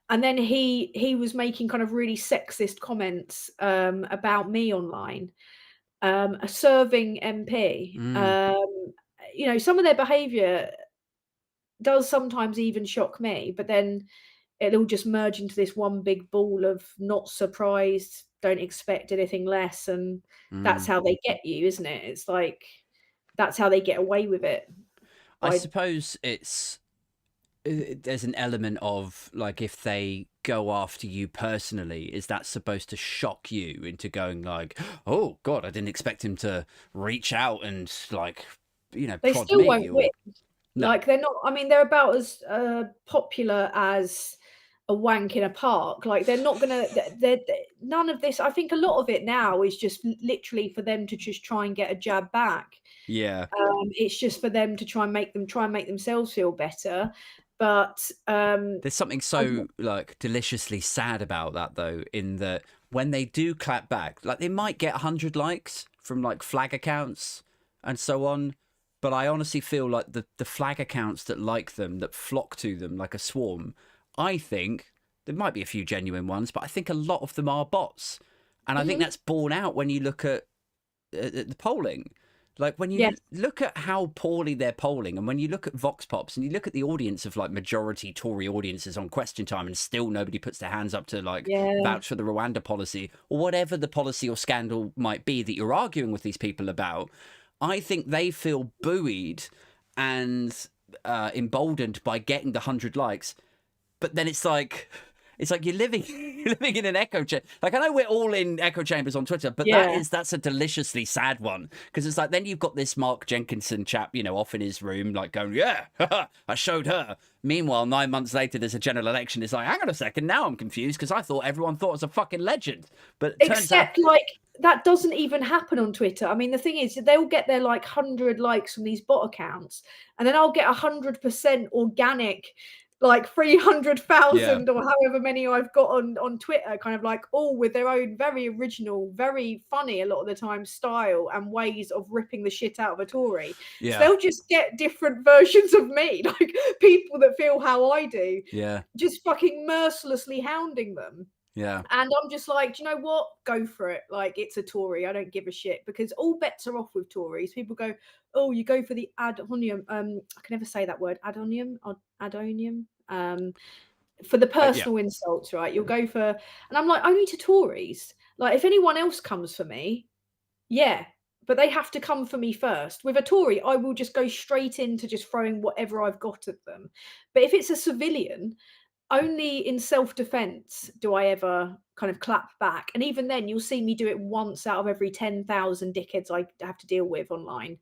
And then he was making kind of really sexist comments about me online. A serving MP. You know, some of their behaviour does sometimes even shock me, but then it'll just merge into this one big ball of not surprised, don't expect anything less, and that's how they get you, isn't it? It's like that's how they get away with it. I suppose there's an element of, like, if they go after you personally, is that supposed to shock you into going like, oh god, I didn't expect him to reach out and, like, you know, they prod still me, won't win. No. Like they're not. I mean, they're about as popular as a wank in a park. Like they're not gonna. They're none of this. I think a lot of it now is just literally for them to just try and get a jab back. Yeah. It's just for them to try and make themselves feel better. But there's something so like deliciously sad about that, though, in that when they do clap back, like they might get 100 likes from like flag accounts and so on, but I honestly feel like the flag accounts that like them, that flock to them like a swarm, I think there might be a few genuine ones, but I think a lot of them are bots. And I think that's borne out when you look at the polling. Like when you look at how poorly they're polling, and when you look at Vox Pops, and you look at the audience of like majority Tory audiences on Question Time, and still nobody puts their hands up to like vouch for the Rwanda policy or whatever the policy or scandal might be that you're arguing with these people about, I think they feel buoyed and emboldened by getting the 100 likes. But then it's like you're living in an echo chamber. Like, I know we're all in echo chambers on Twitter, but that's a deliciously sad one, because it's like then you've got this Mark Jenkinson chap, you know, off in his room, like going, yeah, I showed her. Meanwhile, 9 months later, there's a general election. It's like, hang on a second, now I'm confused because I thought everyone thought I was a fucking legend. But except like that doesn't even happen on Twitter. I mean, the thing is, they'll get their like 100 likes from these bot accounts, and then I'll get 100% organic, like 300,000 or however many I've got on Twitter, kind of like all with their own very original, very funny a lot of the time style and ways of ripping the shit out of a Tory. So they'll just get different versions of me, like people that feel how I do, just fucking mercilessly hounding them. Yeah. And I'm just like, do you know what? Go for it. Like, it's a Tory. I don't give a shit, because all bets are off with Tories. People go, oh, you go for the adonium. I can never say that word. Adonium. For the personal insults, right? You'll go for, and I'm like, only to Tories. Like, if anyone else comes for me, but they have to come for me first. With a Tory, I will just go straight into just throwing whatever I've got at them. But if it's a civilian, only in self-defense do I ever kind of clap back. And even then, you'll see me do it once out of every 10,000 dickheads I have to deal with online.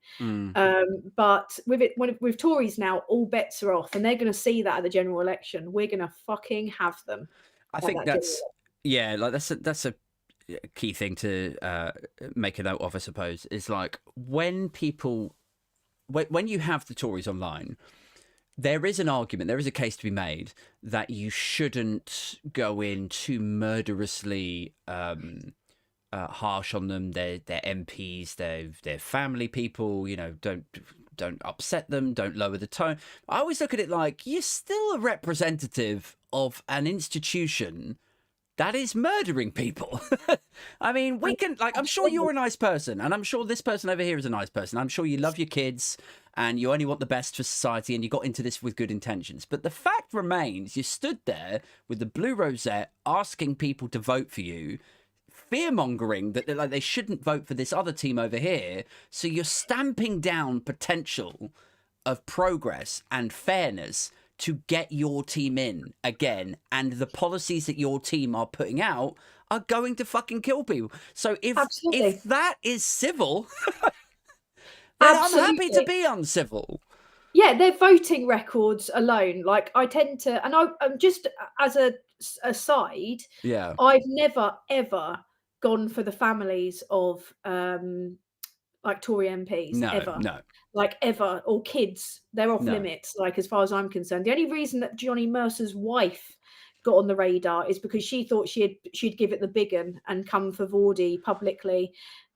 But with Tories now, all bets are off, and they're going to see that at the general election. We're going to fucking have them. I think that's that's a key thing to make a note of, I suppose, is like when you have the Tories online, there is an argument, there is a case to be made that you shouldn't go in too murderously harsh on them. They're MPs, they're family people, you know, don't don't upset them, don't lower the tone. I always look at it like you're still a representative of an institution that is murdering people. I mean, we can, like, I'm sure you're a nice person, and I'm sure this person over here is a nice person. I'm sure you love your kids and you only want the best for society, and you got into this with good intentions. But the fact remains, you stood there with the blue rosette asking people to vote for you, fear-mongering that like they shouldn't vote for this other team over here. So you're stamping down potential of progress and fairness to get your team in again, and the policies that your team are putting out are going to fucking kill people. So if that is civil, then I'm happy to be uncivil. Yeah, their voting records alone. Like, I tend to, and I'm just as a aside, yeah, I've never ever gone for the families of like Tory MPs, ever. No. Like, ever, or kids. They're off limits, like, as far as I'm concerned. The only reason that Johnny Mercer's wife got on the radar is because she thought she'd give it the big un and come for Vordy publicly,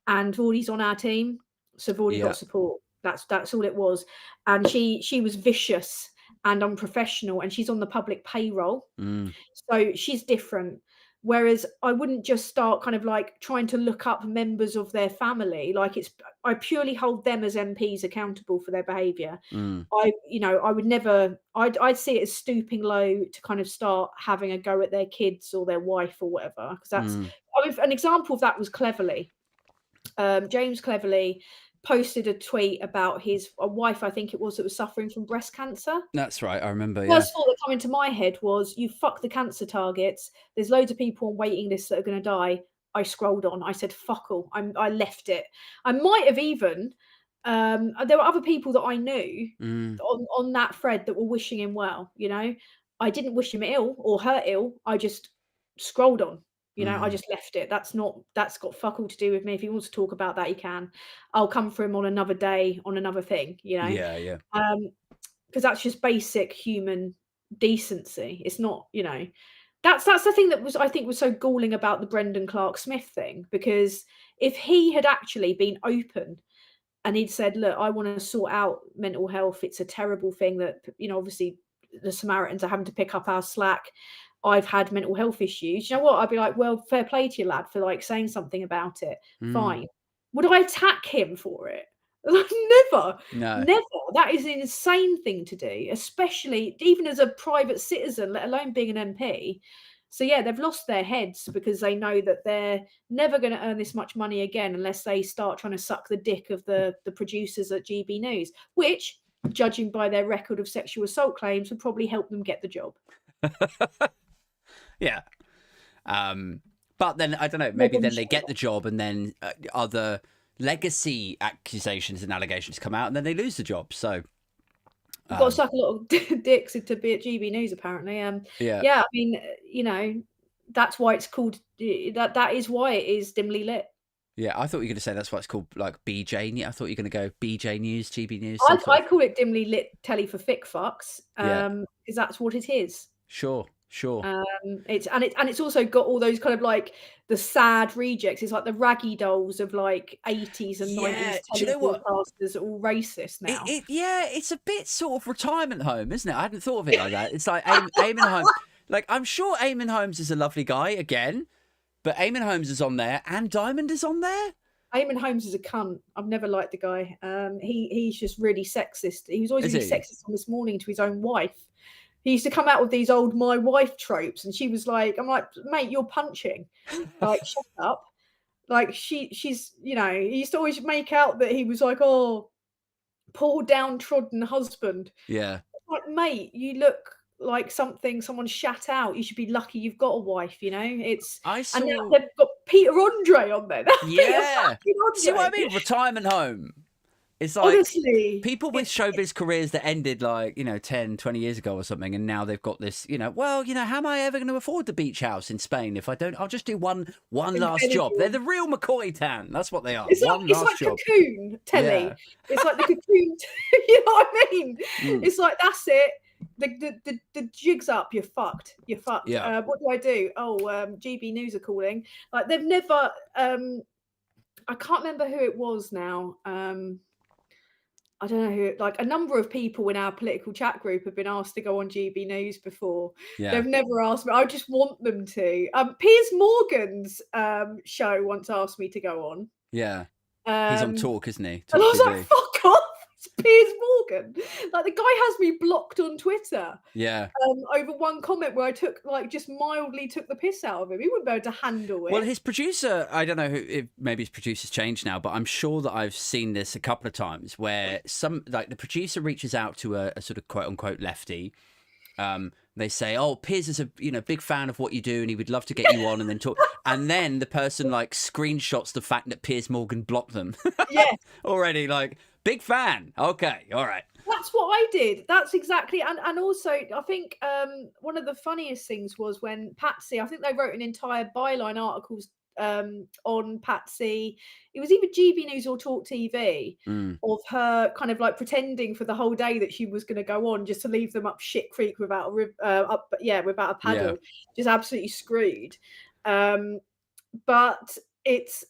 and Vordy's on our team, so Vordy got support. That's all it was. And she was vicious and unprofessional, and she's on the public payroll. So she's different. Whereas I wouldn't just start kind of like trying to look up members of their family. Like, I purely hold them as MPs accountable for their behaviour. I would never, I'd see it as stooping low to kind of start having a go at their kids or their wife or whatever. Because that's, I mean, an example of that was Cleverly. James Cleverly posted a tweet about his wife, I think it was, that was suffering from breast cancer. That's right, I remember. First thought that came into my head was, you fuck the cancer targets. There's loads of people on waiting lists that are going to die. I scrolled on. I said, fuck all. I left it. I might have even, there were other people that I knew on that thread that were wishing him well, you know. I didn't wish him ill or her ill. I just scrolled on. You know, I just left it. That's got fuck all to do with me. If he wants to talk about that, he can. I'll come for him on another day, on another thing, you know. Yeah. Because that's just basic human decency. It's not, you know, that's the thing that I think was so galling about the Brendan Clark Smith thing. Because if he had actually been open and he'd said, look, I want to sort out mental health. It's a terrible thing that, you know, obviously the Samaritans are having to pick up our slack. I've had mental health issues. You know what? I'd be like, well, fair play to you, lad, for like saying something about it. Fine. Would I attack him for it? Never. That is an insane thing to do, especially even as a private citizen, let alone being an MP. So yeah, they've lost their heads because they know that they're never going to earn this much money again unless they start trying to suck the dick of the producers at GB News, which, judging by their record of sexual assault claims, would probably help them get the job. Yeah. But then, I don't know, maybe then they get the job and then other legacy accusations and allegations come out and then they lose the job. So you've got to suck a lot of dicks to be at GB News, apparently. Yeah, I mean, you know, that's why it's called, that is why it is dimly lit. Yeah, I thought you were going to say that's why it's called like BJ. I thought you were going to go BJ News, GB News. I call it dimly lit telly for thick fucks, because that's what it is. Sure. It's also got all those kind of like the sad rejects. It's like the raggy dolls of like 80s and 90s telly broadcasters are all racist now. It's a bit sort of retirement home, isn't it? I hadn't thought of it like that. It's like Eamon Holmes. Like, I'm sure Eamon Holmes is a lovely guy again, but Eamon Holmes is on there and Diamond is on there. Eamon Holmes is a cunt. I've never liked the guy. He's just really sexist. He was always really sexist on This Morning to his own wife. He used to come out with these old my wife tropes, and she was like, I'm like, mate, you're punching. Like, shut up. Like, she's, you know, he used to always make out that he was like, oh, poor downtrodden husband. Yeah. Like, mate, you look like someone shat out. You should be lucky you've got a wife, you know? And now they've got Peter Andre on there. Yeah. See what I mean? Retirement home. It's like, honestly, people with showbiz careers that ended like, you know, 10, 20 years ago or something, and now they've got this, you know, well, you know, how am I ever going to afford the beach house in Spain if I don't? I'll just do one last job. They're the real McCoy Tan. That's what they are. It's like job. Cocoon telly. Yeah. It's like the Cocoon. You know what I mean? It's like, that's it. The jig's up. You're fucked. You're fucked. Yeah. What do I do? Oh, GB News are calling. Like, they've never. I can't remember who it was now. I don't know who, like a number of people in our political chat group have been asked to go on GB News before. Yeah. They've never asked me. I just want them to. Piers Morgan's show once asked me to go on. Yeah. He's on Talk, isn't he? Talk And I was TV. like, fuck off. It's Piers Morgan. Like the guy has me blocked on Twitter. Yeah. Over one comment where I just mildly took the piss out of him. He wouldn't be able to handle it. Well, his producer, I don't know if maybe his producer's changed now, but I'm sure that I've seen this a couple of times where the producer reaches out to a sort of quote unquote lefty. They say, "Oh, Piers is a big fan of what you do, and he would love to get you on and then talk." And then the person like screenshots the fact that Piers Morgan blocked them. Yeah, already like big fan. Okay, all right. That's what I did. That's exactly, and also I think one of the funniest things was when Patsy. I think they wrote an entire byline articles on Patsy. It was either GB News or Talk TV of her kind of like pretending for the whole day that she was going to go on just to leave them up shit creek without a paddle, just absolutely screwed. But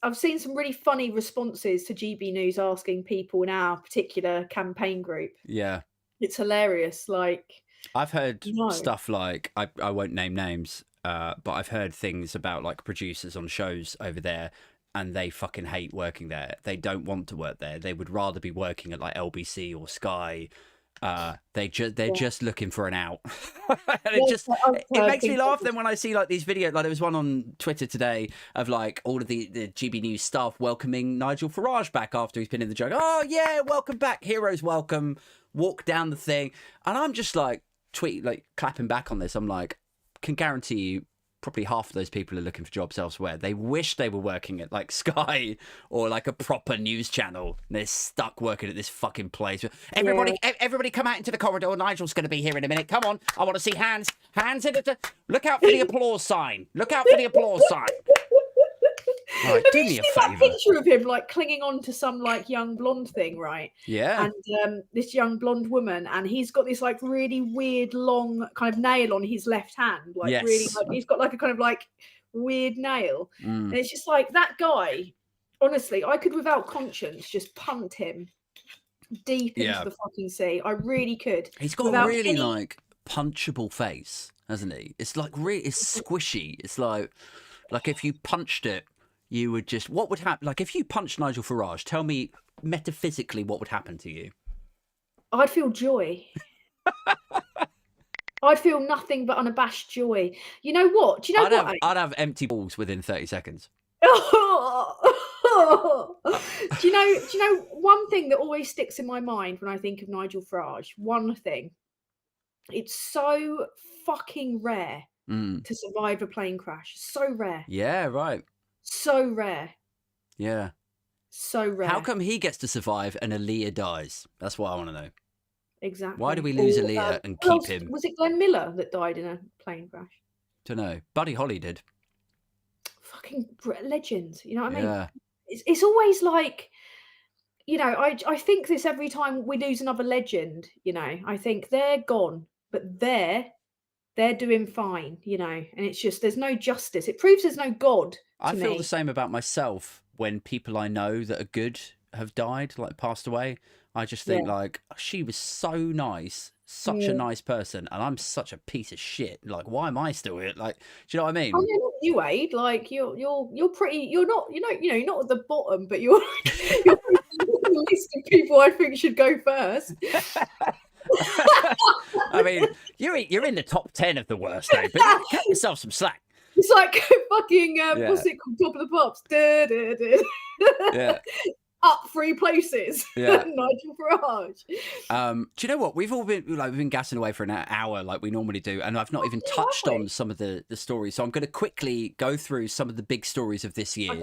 I've seen some really funny responses to GB News asking people in our particular campaign group. Yeah, it's hilarious. Like I've heard stuff like I won't name names. But I've heard things about like producers on shows over there, and they fucking hate working there. They don't want to work there. They would rather be working at like LBC or Sky. They're just looking for an out. And it makes me laugh then when I see like these videos. Like there was one on Twitter today of like all of the GB News staff welcoming Nigel Farage back after he's been in the jug. Oh yeah, welcome back, heroes welcome. Walk down the thing, and I'm just like clapping back on this. I'm like, can guarantee you probably half of those people are looking for jobs elsewhere. They wish they were working at like Sky or like a proper news channel. And they're stuck working at this fucking place. Everybody come out into the corridor. Nigel's going to be here in a minute. Come on. I want to see hands. Hands in it. Look out for the applause sign. Look out for the applause sign. All right, do me a favour. That picture of him like clinging on to some like young blonde thing, right? Yeah. And this young blonde woman, and he's got this like really weird long kind of nail on his left hand, like really. Like, he's got like a kind of like weird nail, and it's just like that guy. Honestly, I could without conscience just punt him deep into the fucking sea. I really could. He's got a really like punchable face, hasn't he? It's like it's squishy. It's like if you punched it. You would just, what would happen? Like if you punched Nigel Farage, tell me metaphysically what would happen to you? I'd feel joy. I'd feel nothing but unabashed joy. You know what? Do you know what? I'd have empty balls within 30 seconds. Do you know one thing that always sticks in my mind when I think of Nigel Farage? One thing. It's so fucking rare to survive a plane crash. So rare. Yeah, right. So rare. Yeah. So rare. How come he gets to survive and Aaliyah dies? That's what I want to know. Exactly. Why do we lose Aaliyah and keep him? Was it Glenn Miller that died in a plane crash? Don't know. Buddy Holly did. Fucking legend. You know what I mean? Yeah. It's always like, I think this every time we lose another legend, I think they're gone, but they're doing fine, and it's just, there's no justice. It proves there's no God. I feel the same about myself when people I know that are good have died, like passed away. I just think like, she was so nice, such a nice person, and I'm such a piece of shit. Like, why am I still here? Like, do you know what I mean? Oh, not you, Aid. Like, you're pretty. You're not. You're not at the bottom, but you're you're the list of people I think should go first. I mean, you're in the top 10 of the worst, though, but cut yourself some slack. It's like fucking what's it called? Top of the Pops. Yeah. Up 3 places. Yeah. Nigel Farage. Do you know what? We've been gassing away for an hour like we normally do, and I've not even touched on some of the stories. So I'm going to quickly go through some of the big stories of this year.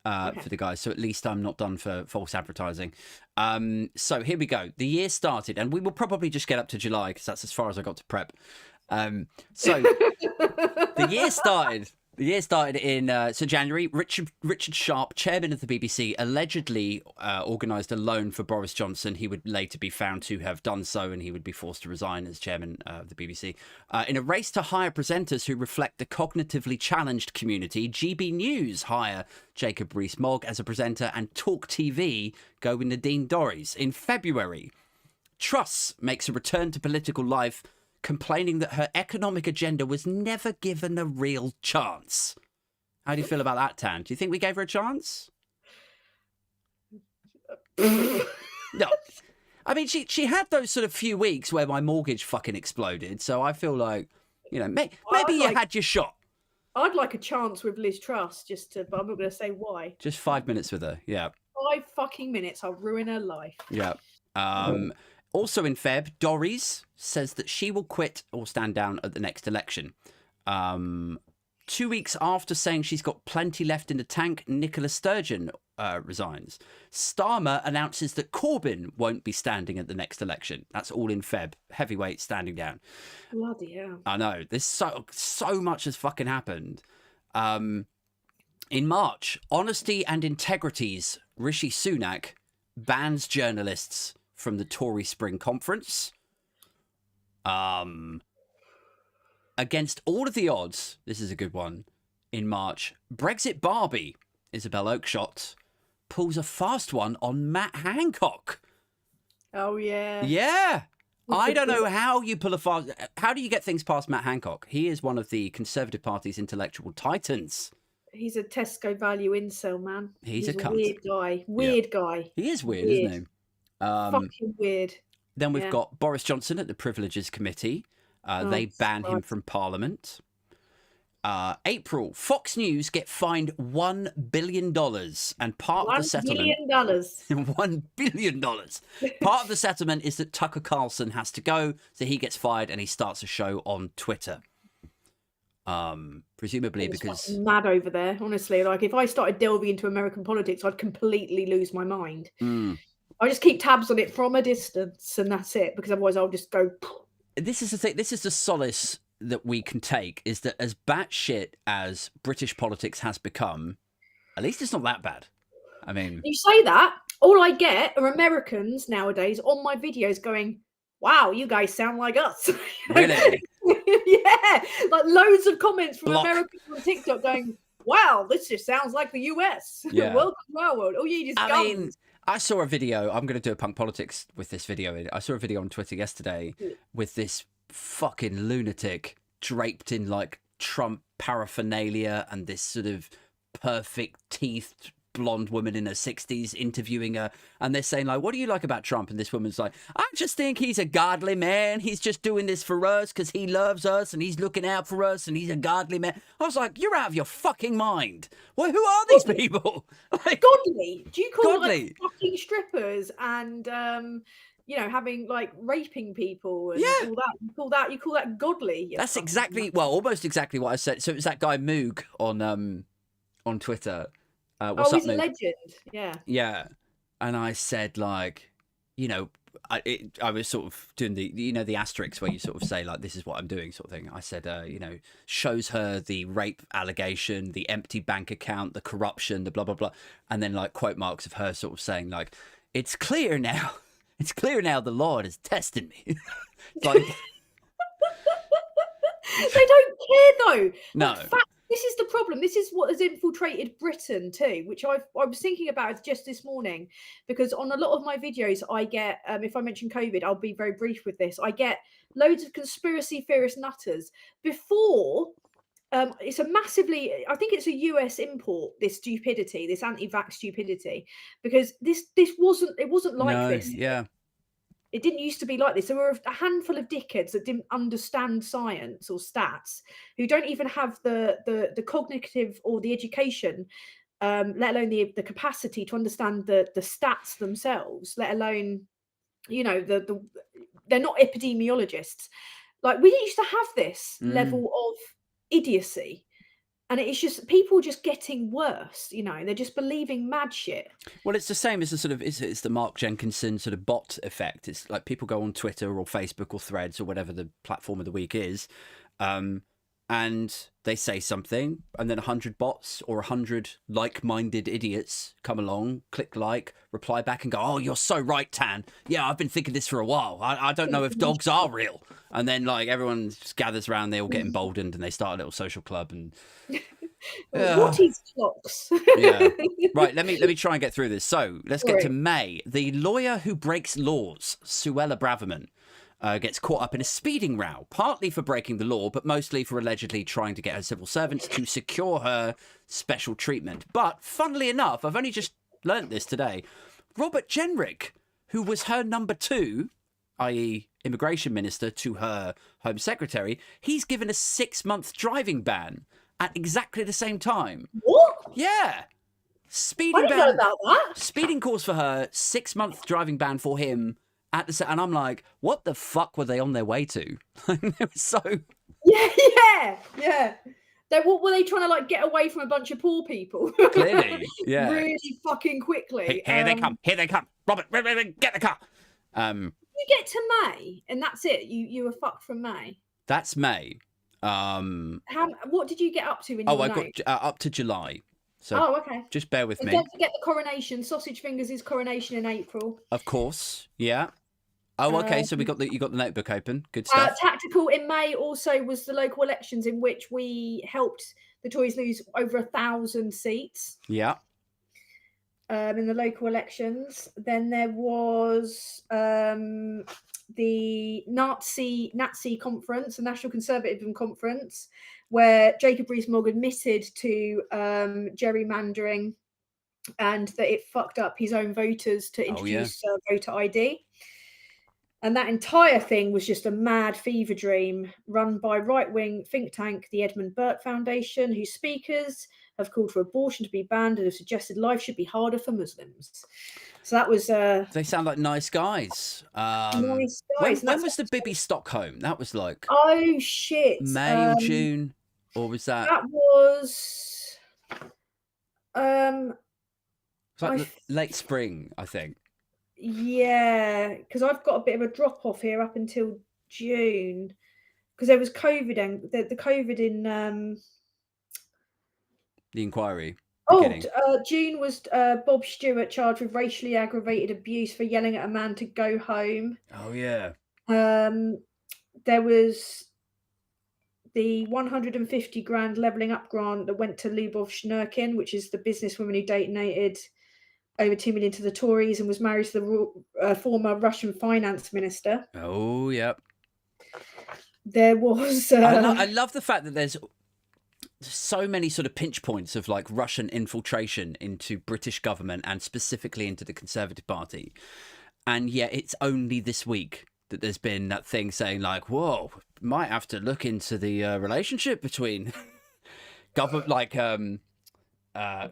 For the guys, so at least I'm not done for false advertising. So here we go. The year started, and we will probably just get up to July because that's as far as I got to prep. So the year started The year started in January. Richard Sharp, chairman of the BBC, allegedly organised a loan for Boris Johnson. He would later be found to have done so, and he would be forced to resign as chairman of the BBC. In a race to hire presenters who reflect the cognitively challenged community, GB News hire Jacob Rees-Mogg as a presenter, and Talk TV go with Nadine Dorries. In February, Truss makes a return to political life, complaining that her economic agenda was never given a real chance. How do you feel about that, Tan? Do you think we gave her a chance? No. I mean, she had those sort of few weeks where my mortgage fucking exploded, so I feel like, you know, maybe you had your shot. I'd like a chance with Liz Truss, but I'm not going to say why. Just 5 minutes with her, yeah. 5 fucking minutes, I'll ruin her life. Yeah. Also in Feb, Dorries says that she will quit or stand down at the next election. 2 weeks after saying she's got plenty left in the tank, Nicola Sturgeon resigns. Starmer announces that Corbyn won't be standing at the next election. That's all in Feb. Heavyweight standing down. Bloody hell. I know. There's so much has fucking happened. In March, Honesty and Integrity's Rishi Sunak bans journalists from the Tory Spring Conference. Against all of the odds, this is a good one, in March, Brexit Barbie, Isabel Oakeshott, pulls a fast one on Matt Hancock. Oh, yeah. Yeah. I don't know how you pull a fast... How do you get things past Matt Hancock? He is one of the Conservative Party's intellectual titans. He's a Tesco value incel, man. He's a cunt. Weird guy. Weird guy. He is weird, isn't he? Fucking weird. Then we've got Boris Johnson at the Privileges Committee. They ban him from Parliament. April, Fox News get fined $1 billion, and part of the settlement... $1 billion. Part of the settlement is that Tucker Carlson has to go, so he gets fired and he starts a show on Twitter. Presumably because... mad over there, honestly. Like, if I started delving into American politics, I'd completely lose my mind. I just keep tabs on it from a distance, and that's it, because otherwise I'll just go... This is the thing. This is the solace that we can take, is that as batshit as British politics has become, at least it's not that bad. I mean... You say that, all I get are Americans nowadays on my videos going, wow, you guys sound like us. Really? Yeah. Like loads of comments from Americans on TikTok going, wow, this just sounds like the US. Yeah. Welcome to our world. Oh, you just I mean, I saw a video. I'm going to do a punk politics with this video. I saw a video on Twitter yesterday with this fucking lunatic draped in like Trump paraphernalia and this sort of perfect teethed blonde woman in her 60s interviewing her, and they're saying like, what do you like about Trump? And this woman's like, I just think he's a godly man. He's just doing this for us because he loves us and he's looking out for us and he's a godly man. I was like, you're out of your fucking mind. Well, who are these people? Like, godly? Do you call godly? Like fucking strippers and you know, having like raping people and all that? You call that godly? That's exactly, well, almost exactly what I said. So it was that guy Moog on Twitter. What's he's up, a legend. Yeah. Yeah. And I said, like, you know, I was sort of doing the, you know, the asterisks where you sort of say, like, this is what I'm doing sort of thing. I said, you know, shows her the rape allegation, the empty bank account, the corruption, the blah, blah, blah. And then, like, quote marks of her sort of saying, like, it's clear now the Lord is testing me. Like, they don't care, though. No. This is the problem. This is what has infiltrated Britain too, which I was thinking about just this morning, because on a lot of my videos, I get, if I mention COVID, I'll be very brief with this. I get loads of conspiracy theorist nutters. Before, it's a massively, I think it's a US import, this stupidity, this anti-vax stupidity, because it wasn't like this. Yeah. It didn't used to be like this. There were a handful of dickheads that didn't understand science or stats, who don't even have the cognitive or the education, let alone the capacity to understand the stats themselves, let alone, you know, they're not epidemiologists. Like, we didn't used to have this level of idiocy. And it's just people just getting worse, you know, they're just believing mad shit. Well, it's the same as the sort of, it's the Mark Jenkinson sort of bot effect. It's like people go on Twitter or Facebook or Threads or whatever the platform of the week is, and they say something, and then 100 bots or 100 like-minded idiots come along, click like, reply back and go, oh, you're so right, Tan. Yeah, I've been thinking this for a while. I don't know if dogs are real. And then, like, everyone just gathers around, they all get emboldened, and they start a little social club. And what is clocks? yeah. Right, let me try and get through this. So, let's get to May. The lawyer who breaks laws, Suella Braverman, gets caught up in a speeding row, partly for breaking the law, but mostly for allegedly trying to get her civil servants to secure her special treatment. But, funnily enough, I've only just learnt this today, Robert Jenrick, who was her number 2, i.e. immigration minister, to her Home Secretary, he's given a 6-month driving ban at exactly the same time. What? Yeah. Speeding I didn't know about that. Speeding course for her, 6-month driving ban for him. And I'm like, what the fuck were they on their way to? It was so... Yeah. What were they trying to, like, get away from a bunch of poor people? Clearly, yeah. Really fucking quickly. Here they come. Robert, get the car. You get to May, and that's it. You were fucked from May. That's May. What did you get up to in your I got up to July. So okay. Just bear with me. Don't forget the coronation. Sausage Fingers' is coronation in April. Of course, yeah. Oh, okay. So you got the notebook open. Good stuff. Tactical in May also was the local elections in which we helped the Tories lose over 1,000 seats. Yeah. In the local elections. Then there was the Nazi conference, the National Conservatism conference, where Jacob Rees-Mogg admitted to gerrymandering and that it fucked up his own voters to introduce voter ID. And that entire thing was just a mad fever dream run by right-wing think tank, the Edmund Burke Foundation, whose speakers have called for abortion to be banned and have suggested life should be harder for Muslims. So that was... they sound like nice guys. Nice guys. When was the Bibi Stockholm? That was like... Oh, shit. May or June? Or was that... That was... It's like late spring, I think. Yeah, because I've got a bit of a drop off here up until June, because there was COVID and the COVID in the inquiry. June was Bob Stewart charged with racially aggravated abuse for yelling at a man to go home. Oh yeah. There was the 150 grand levelling up grant that went to Lyubov Shnurkin, which is the businesswoman who donated over 2 million to the Tories and was married to the former Russian finance minister. Oh, yep. There was... I love the fact that there's so many sort of pinch points of like Russian infiltration into British government and specifically into the Conservative Party. And yet it's only this week that there's been that thing saying like, whoa, might have to look into the relationship between government, like...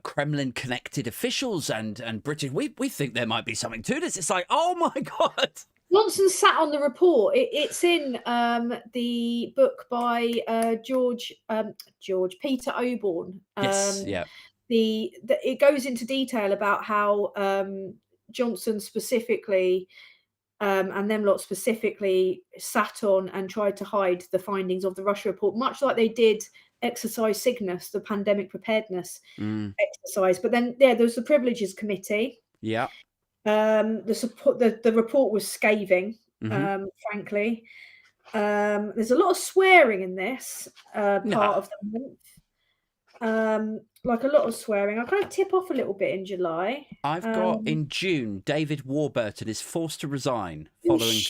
Kremlin-connected officials and British. We think there might be something to this. It's like, oh my God. Johnson sat on the report. It's in the book by George Peter Oborne. Yes, yeah. It goes into detail about how Johnson specifically and them lot specifically sat on and tried to hide the findings of the Russia report, much like they did Exercise Cygnus, the pandemic preparedness exercise. But then there was the Privileges Committee. Yeah. The report was scathing, frankly. There's a lot of swearing in this part of the month. Like a lot of swearing. I kind of tip off a little bit in July. I've got in June, David Warburton is forced to resign following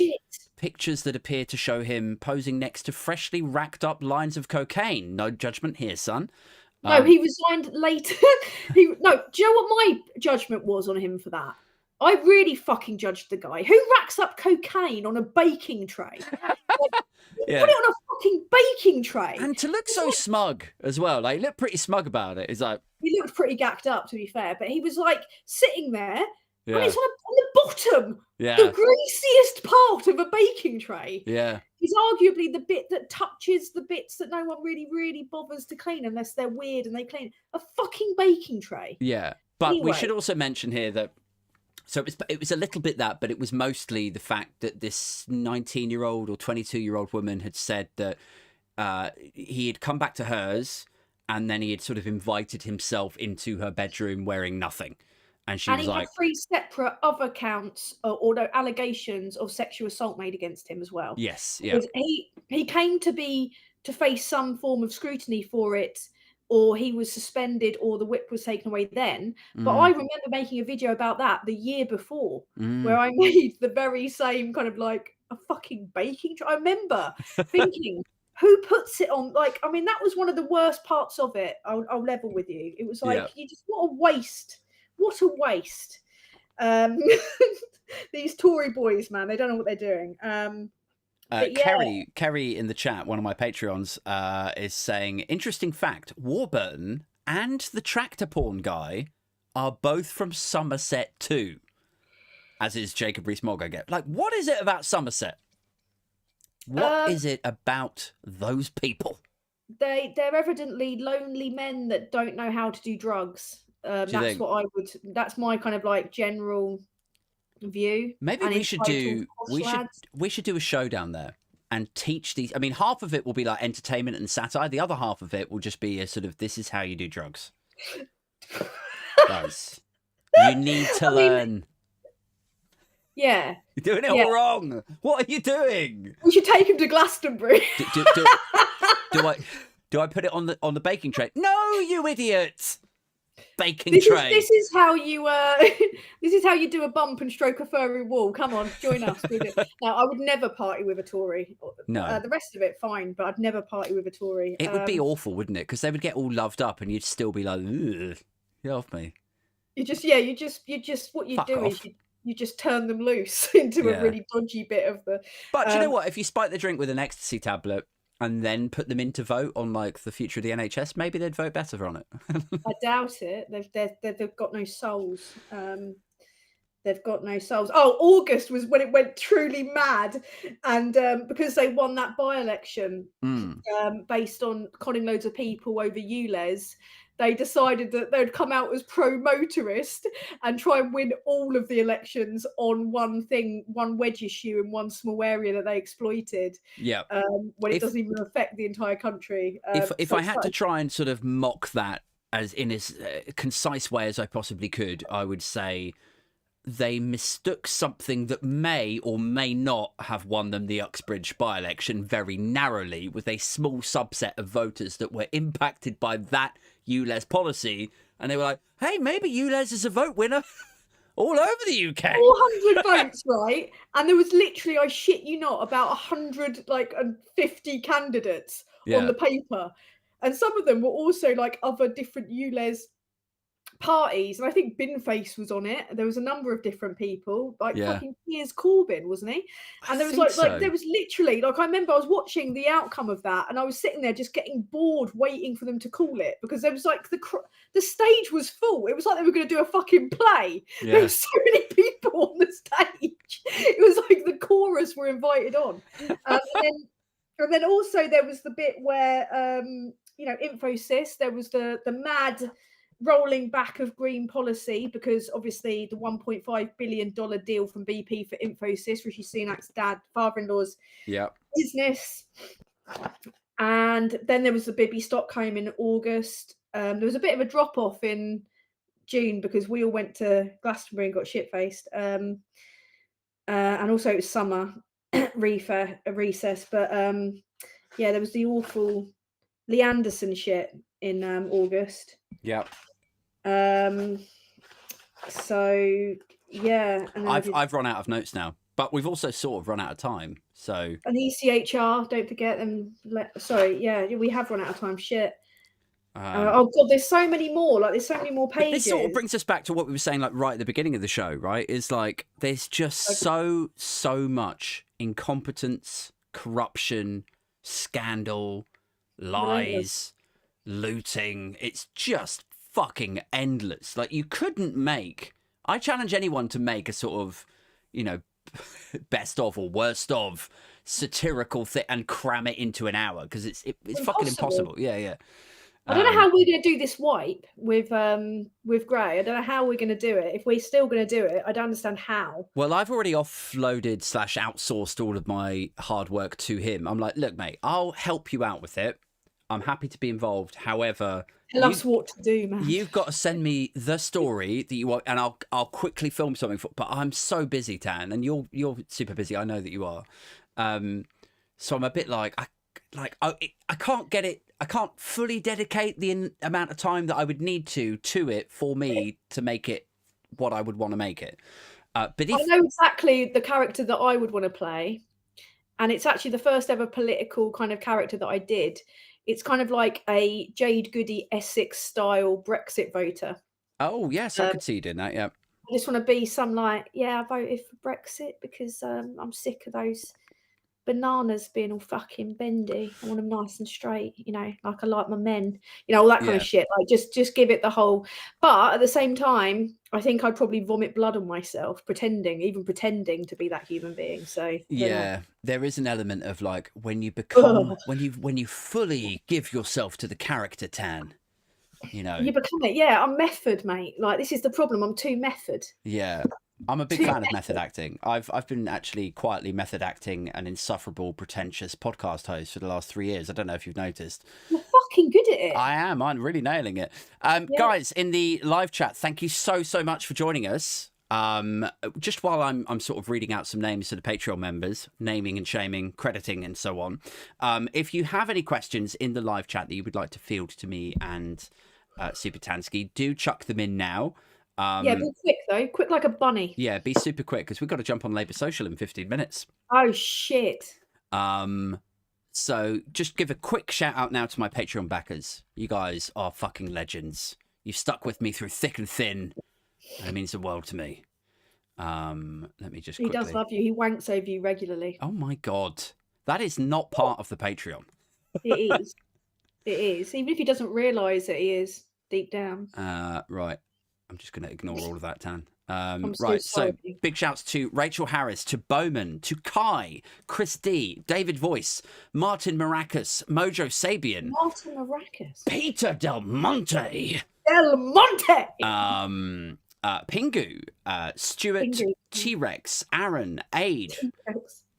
pictures that appear to show him posing next to freshly racked up lines of cocaine. No judgment here, son. No, he resigned later. Do you know what my judgment was on him for that? I really fucking judged the guy. Who racks up cocaine on a baking tray? Put it on a fucking baking tray. And to look so smug as well. Like, he looked pretty smug about it. It's like... He looked pretty gacked up, to be fair. But he was, like, sitting there, and it's on the bottom. Yeah. The greasiest part of a baking tray. Yeah. Is arguably the bit that touches the bits that no one really, really bothers to clean unless they're weird and they clean. A fucking baking tray. Yeah. But we should also mention here that... So it was a little bit that, but it was mostly the fact that this 19-year-old or 22-year-old woman had said that he had come back to hers, and then he had sort of invited himself into her bedroom wearing nothing. And she was he like, had 3 separate other counts or no, allegations of sexual assault made against him as well. yes, yeah. Because he came to face some form of scrutiny for it, or he was suspended, or the whip was taken away then. But I remember making a video about that the year before, where I made the very same kind of like a fucking baking tray. I remember thinking, who puts it on? Like, I mean, that was one of the worst parts of it. I'll level with you. It was like, you just, what a waste. What a waste. These Tory boys, man, they don't know what they're doing. Yeah. Kerry in the chat, one of my Patreons, is saying, interesting fact, Warburton and the tractor porn guy are both from Somerset too, as is Jacob Rees-Mogg, I get. Like, what is it about Somerset? What is it about those people? They're evidently lonely men that don't know how to do drugs. That's what I would. That's my kind of like general view. Maybe we should do a show down there and teach these. I mean, half of it will be like entertainment and satire. The other half of it will just be a sort of, this is how you do drugs. Guys, you need to learn. Yeah, you're doing it all wrong. What are you doing? We should take him to Glastonbury. Do I put it on the baking tray? No, you idiot. Baking tray. This is how you this is how you do a bump and stroke a furry wall. Come on, join us. Now, I would never party with a Tory. No, the rest of it fine, but I'd never party with a Tory. It would be awful, wouldn't it? Because they would get all loved up, and you'd still be like, ugh, get off me. You just what you do is you just turn them loose into a really dodgy bit of the. But you know what? If you spike the drink with an ecstasy tablet and then put them in to vote on like the future of the NHS, maybe they'd vote better on it. I doubt it. They've got no souls. They've got no souls. Oh, August was when it went truly mad, and because they won that by-election based on conning loads of people over ULEZ, they decided that they'd come out as pro-motorist and try and win all of the elections on one thing, one wedge issue in one small area that they exploited. Yeah. When it doesn't even affect the entire country. If I had to try and sort of mock that as in as concise way as I possibly could, I would say they mistook something that may or may not have won them the Uxbridge by-election very narrowly with a small subset of voters that were impacted by that ULEZ policy, and they were like, hey, maybe ULEZ is a vote winner all over the UK. 400 votes, right? And there was literally, I shit you not, about 150 candidates on the paper. And some of them were also like other different ULEZ parties, and I think Binface was on it. There was a number of different people, like fucking Piers Corbyn, wasn't he? And there was like there was literally like, I remember I was watching the outcome of that, and I was sitting there just getting bored, waiting for them to call it, because there was like the stage was full. It was like they were going to do a fucking play. There were so many people on the stage. It was like the chorus were invited on, and then also there was the bit where Infosys. There was the mad rolling back of green policy, because obviously the $1.5 billion deal from BP for Infosys, Rishi Sunak's father-in-law's business. And then there was the Bibby Stockholm in August. There was a bit of a drop-off in June because we all went to Glastonbury and got shit-faced. And also it was summer recess. But there was the awful Lee Anderson shit in August. Yeah. So yeah, and I've run out of notes now, but we've also sort of run out of time. So and ECHR, don't forget them. We have run out of time. Shit. Oh god, there's so many more. Like there's so many more pages. This sort of brings us back to what we were saying, like right at the beginning of the show. Right, is like there's just so much incompetence, corruption, scandal, lies, looting. It's just fucking endless. Like you couldn't make. I challenge anyone to make a sort of, best of or worst of satirical thing and cram it into an hour, because it's fucking impossible. Yeah. I don't know how we're going to do this wipe with Gray. I don't know how we're going to do it. If we're still going to do it, I don't understand how. Well, I've already offloaded / outsourced all of my hard work to him. I'm like, look, mate, I'll help you out with it. I'm happy to be involved. However, tell us what to do, man. You've got to send me the story that you want, and I'll quickly film something. But I'm so busy, Tan, and you're super busy. I know that you are. So I'm a bit like I can't get it. I can't fully dedicate the amount of time that I would need to it for me to make it what I would want to make it. But if... I know exactly the character that I would want to play, and it's actually the first ever political kind of character that I did. It's kind of like a Jade Goody Essex style Brexit voter. Oh yes, I could see you doing that. Yeah. I just want to be some like, yeah, I voted for Brexit because I'm sick of those bananas being all fucking bendy. I want them nice and straight, you know, like I like my men, you know, all that kind of shit. Like just give it the whole. But at the same time, I think I'd probably vomit blood on myself, pretending to be that human being. So yeah, there is an element of like when you become when you fully give yourself to the character, Tan. You know, you become it. Yeah, I'm method, mate. Like this is the problem. I'm too method. Yeah. I'm a big fan of method acting. I've been actually quietly method acting an insufferable, pretentious podcast host for the last 3 years. I don't know if you've noticed. You're fucking good at it. I am. I'm really nailing it. Guys, in the live chat, thank you so much for joining us. Just while I'm sort of reading out some names to the Patreon members, naming and shaming, crediting and so on. If you have any questions in the live chat that you would like to field to me and Supertanskiii, do chuck them in now. Yeah, be quick though. Quick like a bunny. Yeah, be super quick because we've got to jump on Labour Social in 15 minutes. Oh, shit. So just give a quick shout out now to my Patreon backers. You guys are fucking legends. You've stuck with me through thick and thin. And it means the world to me. Let me just quickly... He does love you. He wanks over you regularly. Oh, my God. That is not part of the Patreon. It is. It is. Even if he doesn't realise that he is deep down. Right. I'm just going to ignore all of that, Tan. Right, so big shouts to Rachel Harris, to Bowman, to Kai, Chris D, David Voice, Martin Maracas, Mojo Sabian, Martin Maracas, Peter Del Monte, Pingu, Stuart, Pingu. T-Rex, Aaron, Aid,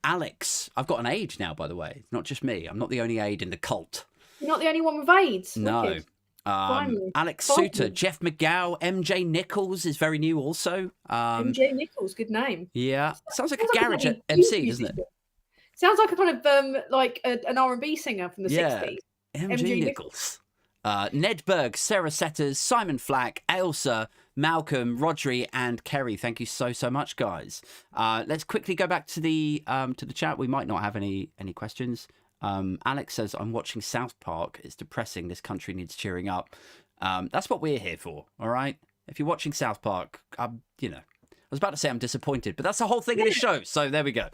Alex. I've got an Aid now, by the way. Not just me. I'm not the only Aid in the cult. You're not the only one with AIDS. No. Wicked. Alex Suter, Jeff McGow, MJ Nichols is very new also. MJ Nichols, good name. Yeah, sounds like a garage MC, doesn't it? Sounds like a kind of like an R&B singer from the 60s. MJ Nichols. Ned Berg, Sarah Setters, Simon Flack, Ailsa, Malcolm, Rodri, and Kerry. Thank you so much, guys. Let's quickly go back to the chat. We might not have any questions. Alex says, I'm watching South Park. It's depressing. This country needs cheering up. That's what we're here for, all right? If you're watching South Park, you know, I was about to say I'm disappointed, but that's the whole thing of the show. So there we go.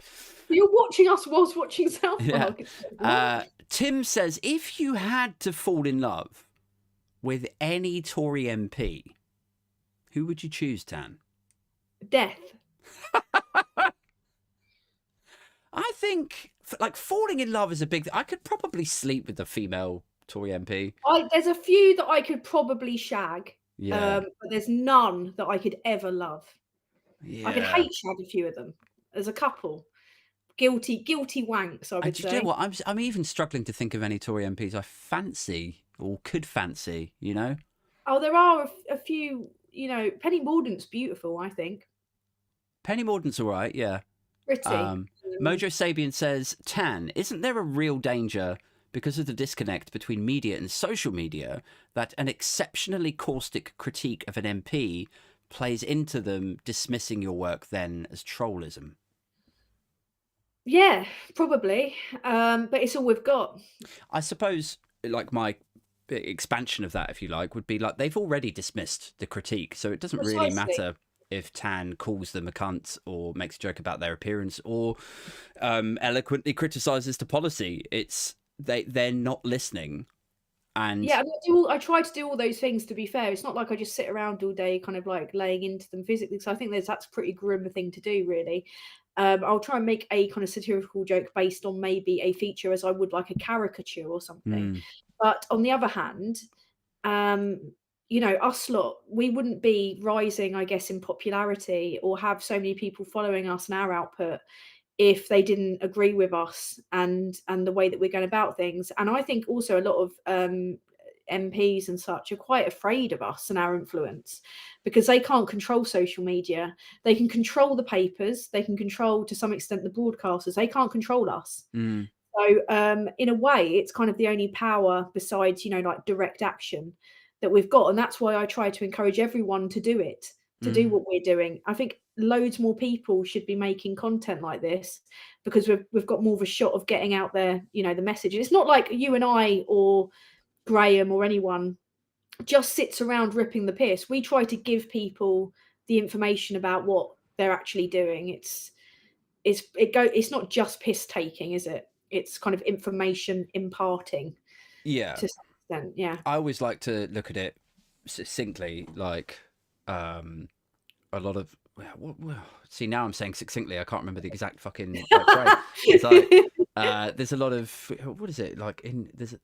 You're watching us whilst watching South Park. Yeah. Tim says, if you had to fall in love with any Tory MP, who would you choose, Tan? Death. I think, like, falling in love is a big... I could probably sleep with a female Tory MP. There's a few that I could probably shag. Yeah. But there's none that I could ever love. Yeah. I could hate shag a few of them. There's a couple. Guilty wanks, I would say. Do you know what? I'm even struggling to think of any Tory MPs I fancy or could fancy, you know? Oh, there are a few, you know. Penny Mordaunt's beautiful, I think. Penny Mordaunt's all right, yeah. Pretty. Mojo Sabian says, Tan, isn't there a real danger because of the disconnect between media and social media that an exceptionally caustic critique of an MP plays into them dismissing your work then as trollism? Yeah, probably. But it's all we've got. I suppose, like, my expansion of that, if you like, would be like they've already dismissed the critique, so it doesn't really matter if Tan calls them a cunt or makes a joke about their appearance or eloquently criticises the policy. It's they're not listening. And yeah, I try to do all those things, to be fair. It's not like I just sit around all day kind of like laying into them physically. So I think that's a pretty grim thing to do, really. I'll try and make a kind of satirical joke based on maybe a feature as I would like a caricature or something. But on the other hand, you know, us lot, we wouldn't be rising, I guess, in popularity or have so many people following us and our output if they didn't agree with us and the way that we're going about things. And I think also a lot of MPs and such are quite afraid of us and our influence because they can't control social media. They can control the papers, they can control to some extent the broadcasters, they can't control us. So in a way, it's kind of the only power besides, you know, like direct action that we've got. And that's why I try to encourage everyone to do it, to do what we're doing. I think loads more people should be making content like this because we've got more of a shot of getting out there, you know, the message. And it's not like you and I or Graham or anyone just sits around ripping the piss. We try to give people the information about what they're actually doing. It's not just piss taking, is it? It's kind of information imparting. Yeah. To some extent, yeah. I always like to look at it succinctly, like a lot of. Well, see, now I'm saying succinctly. I can't remember the exact fucking phrase. It's like there's a lot of what is it like in there's.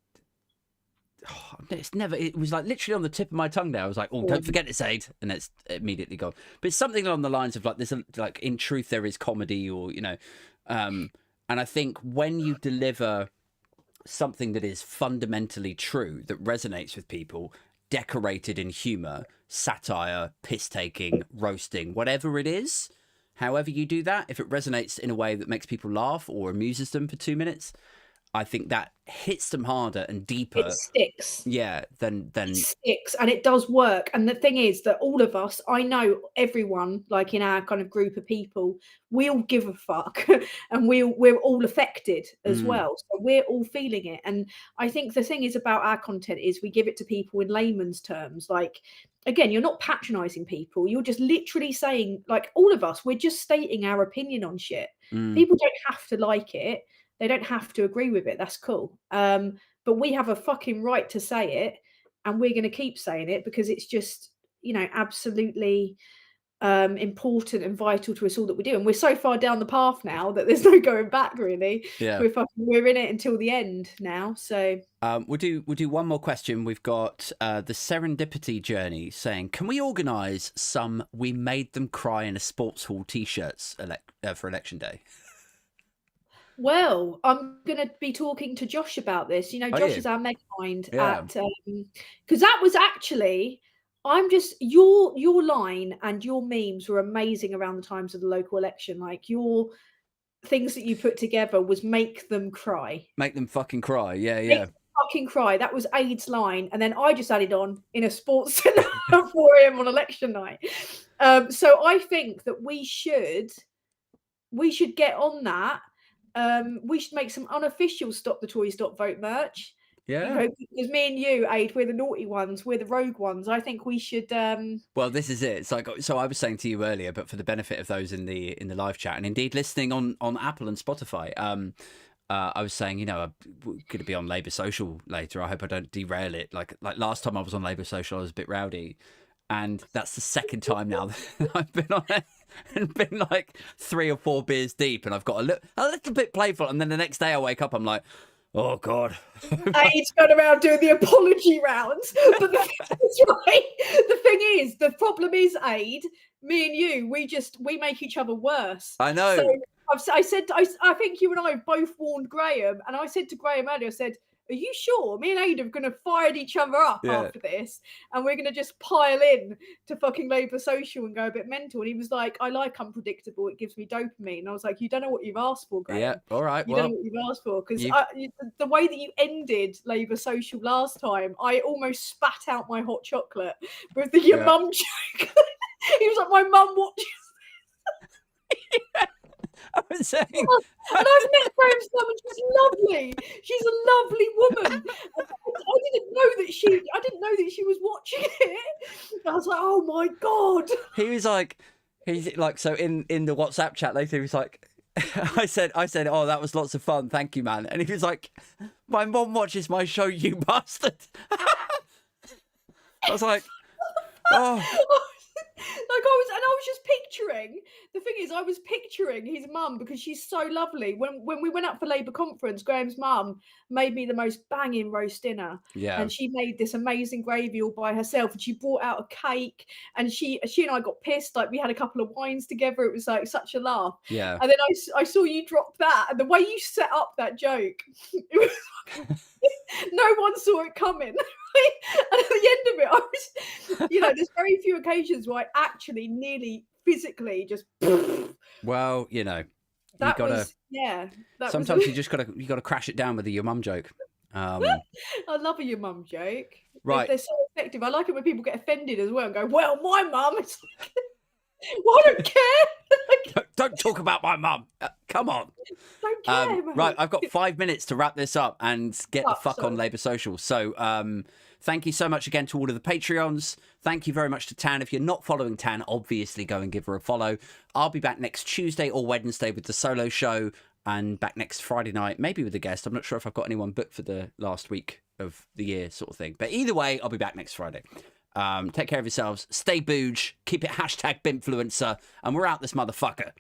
It's never. It was like literally on the tip of my tongue. There, I was like, "Oh, don't forget it's Aid," and it's immediately gone. But it's something along the lines of like, "There's like in truth there is comedy," or you know, and I think when you deliver something that is fundamentally true that resonates with people, decorated in humor, satire, piss taking, roasting, whatever it is, however you do that, if it resonates in a way that makes people laugh or amuses them for 2 minutes, I think that hits them harder and deeper. It sticks. Yeah, then it sticks, and it does work. And the thing is that all of us, I know everyone, like in our kind of group of people, we all give a fuck, and we're all affected as well. So we're all feeling it. And I think the thing is about our content is we give it to people in layman's terms. Like, again, you're not patronizing people. You're just literally saying, like, all of us, we're just stating our opinion on shit. People don't have to like it. They don't have to agree with it. That's cool. But we have a fucking right to say it, and we're going to keep saying it because it's just, you know, absolutely important and vital to us all that we do. And we're so far down the path now that there's no going back, really. Yeah. We're in it until the end now. So we'll do one more question. We've got the Serendipity Journey saying, can we organise some "We Made Them Cry in a Sports Hall" t-shirts for Election Day? Well, I'm going to be talking to Josh about this. You know, Josh is our meg mind at because that was actually, I'm just your line and your memes were amazing around the times of the local election. Like your things that you put together was make them cry. Make them fucking cry. Yeah, yeah. Make them fucking cry. That was Aid's line, and then I just added on in a sports center at 4 a.m. on election night. So I think that we should get on that. We should make some unofficial "Stop the Tory, Stop Vote" merch. Yeah. You know, because me and you, Aid, we're the naughty ones, we're the rogue ones. I think we should. Well, this is it. It's like, so I was saying to you earlier, but for the benefit of those in the live chat and indeed listening on Apple and Spotify, I was saying, you know, I'm going to be on Labour Social later. I hope I don't derail it. Like last time I was on Labour Social, I was a bit rowdy. And that's the second time now that I've been on it and been like 3 or 4 beers deep, and I've got a little bit playful. And then the next day I wake up, I'm like, oh God. Aid's going around doing the apology rounds. But that's right. The thing is, the problem is, Aid, me and you, we make each other worse. I know. So I think you and I have both warned Graham, and I said to Graham earlier, I said, are you sure me and Aid are going to fire each other up after this, and we're going to just pile in to fucking Labour Social and go a bit mental? And he was like, I like unpredictable, it gives me dopamine. And I was like, you don't know what you've asked for, Graham. Yeah, all right. You don't know what you've asked for, because the way that you ended Labour Social last time, I almost spat out my hot chocolate with the your mum joke. He was like, my mum watches I was saying, and I've met Graham's mum, and she's lovely. She's a lovely woman. I didn't know that she was watching it. I was like, oh my God. He's like, so in the WhatsApp chat later, he was like, I said, oh, that was lots of fun, thank you, man. And he was like, my mom watches my show, you bastard. I was like, oh. I was just picturing. The thing is, I was picturing his mum because she's so lovely. When we went up for Labour conference, Graham's mum made me the most banging roast dinner, Yeah. and she made this amazing gravy all by herself. And she brought out a cake, and she and I got pissed. Like, we had a couple of wines together. It was like such a laugh. Yeah. And then I saw you drop that, and the way you set up that joke, it was no one saw it coming. And at the end of it, I was, there's very few occasions where I actually nearly physically just. Well, you Sometimes you just gotta crash it down with the your mum joke. I love a your mum joke. Right. They're so effective. I like it when people get offended as well and go, "Well, my mum." It's like, well, I don't care. Don't talk about my mum. Come on. Don't care. Right, I've got 5 minutes to wrap this up and get the fuck on Labour Social. So thank you so much again to all of the Patreons. Thank you very much to Tan. If you're not following Tan, obviously go and give her a follow. I'll be back next Tuesday or Wednesday with the solo show, and back next Friday night, maybe with a guest. I'm not sure if I've got anyone booked for the last week of the year sort of thing. But either way, I'll be back next Friday. Take care of yourselves. Stay booge. Keep it #Bimpfluencer. And we're out this motherfucker.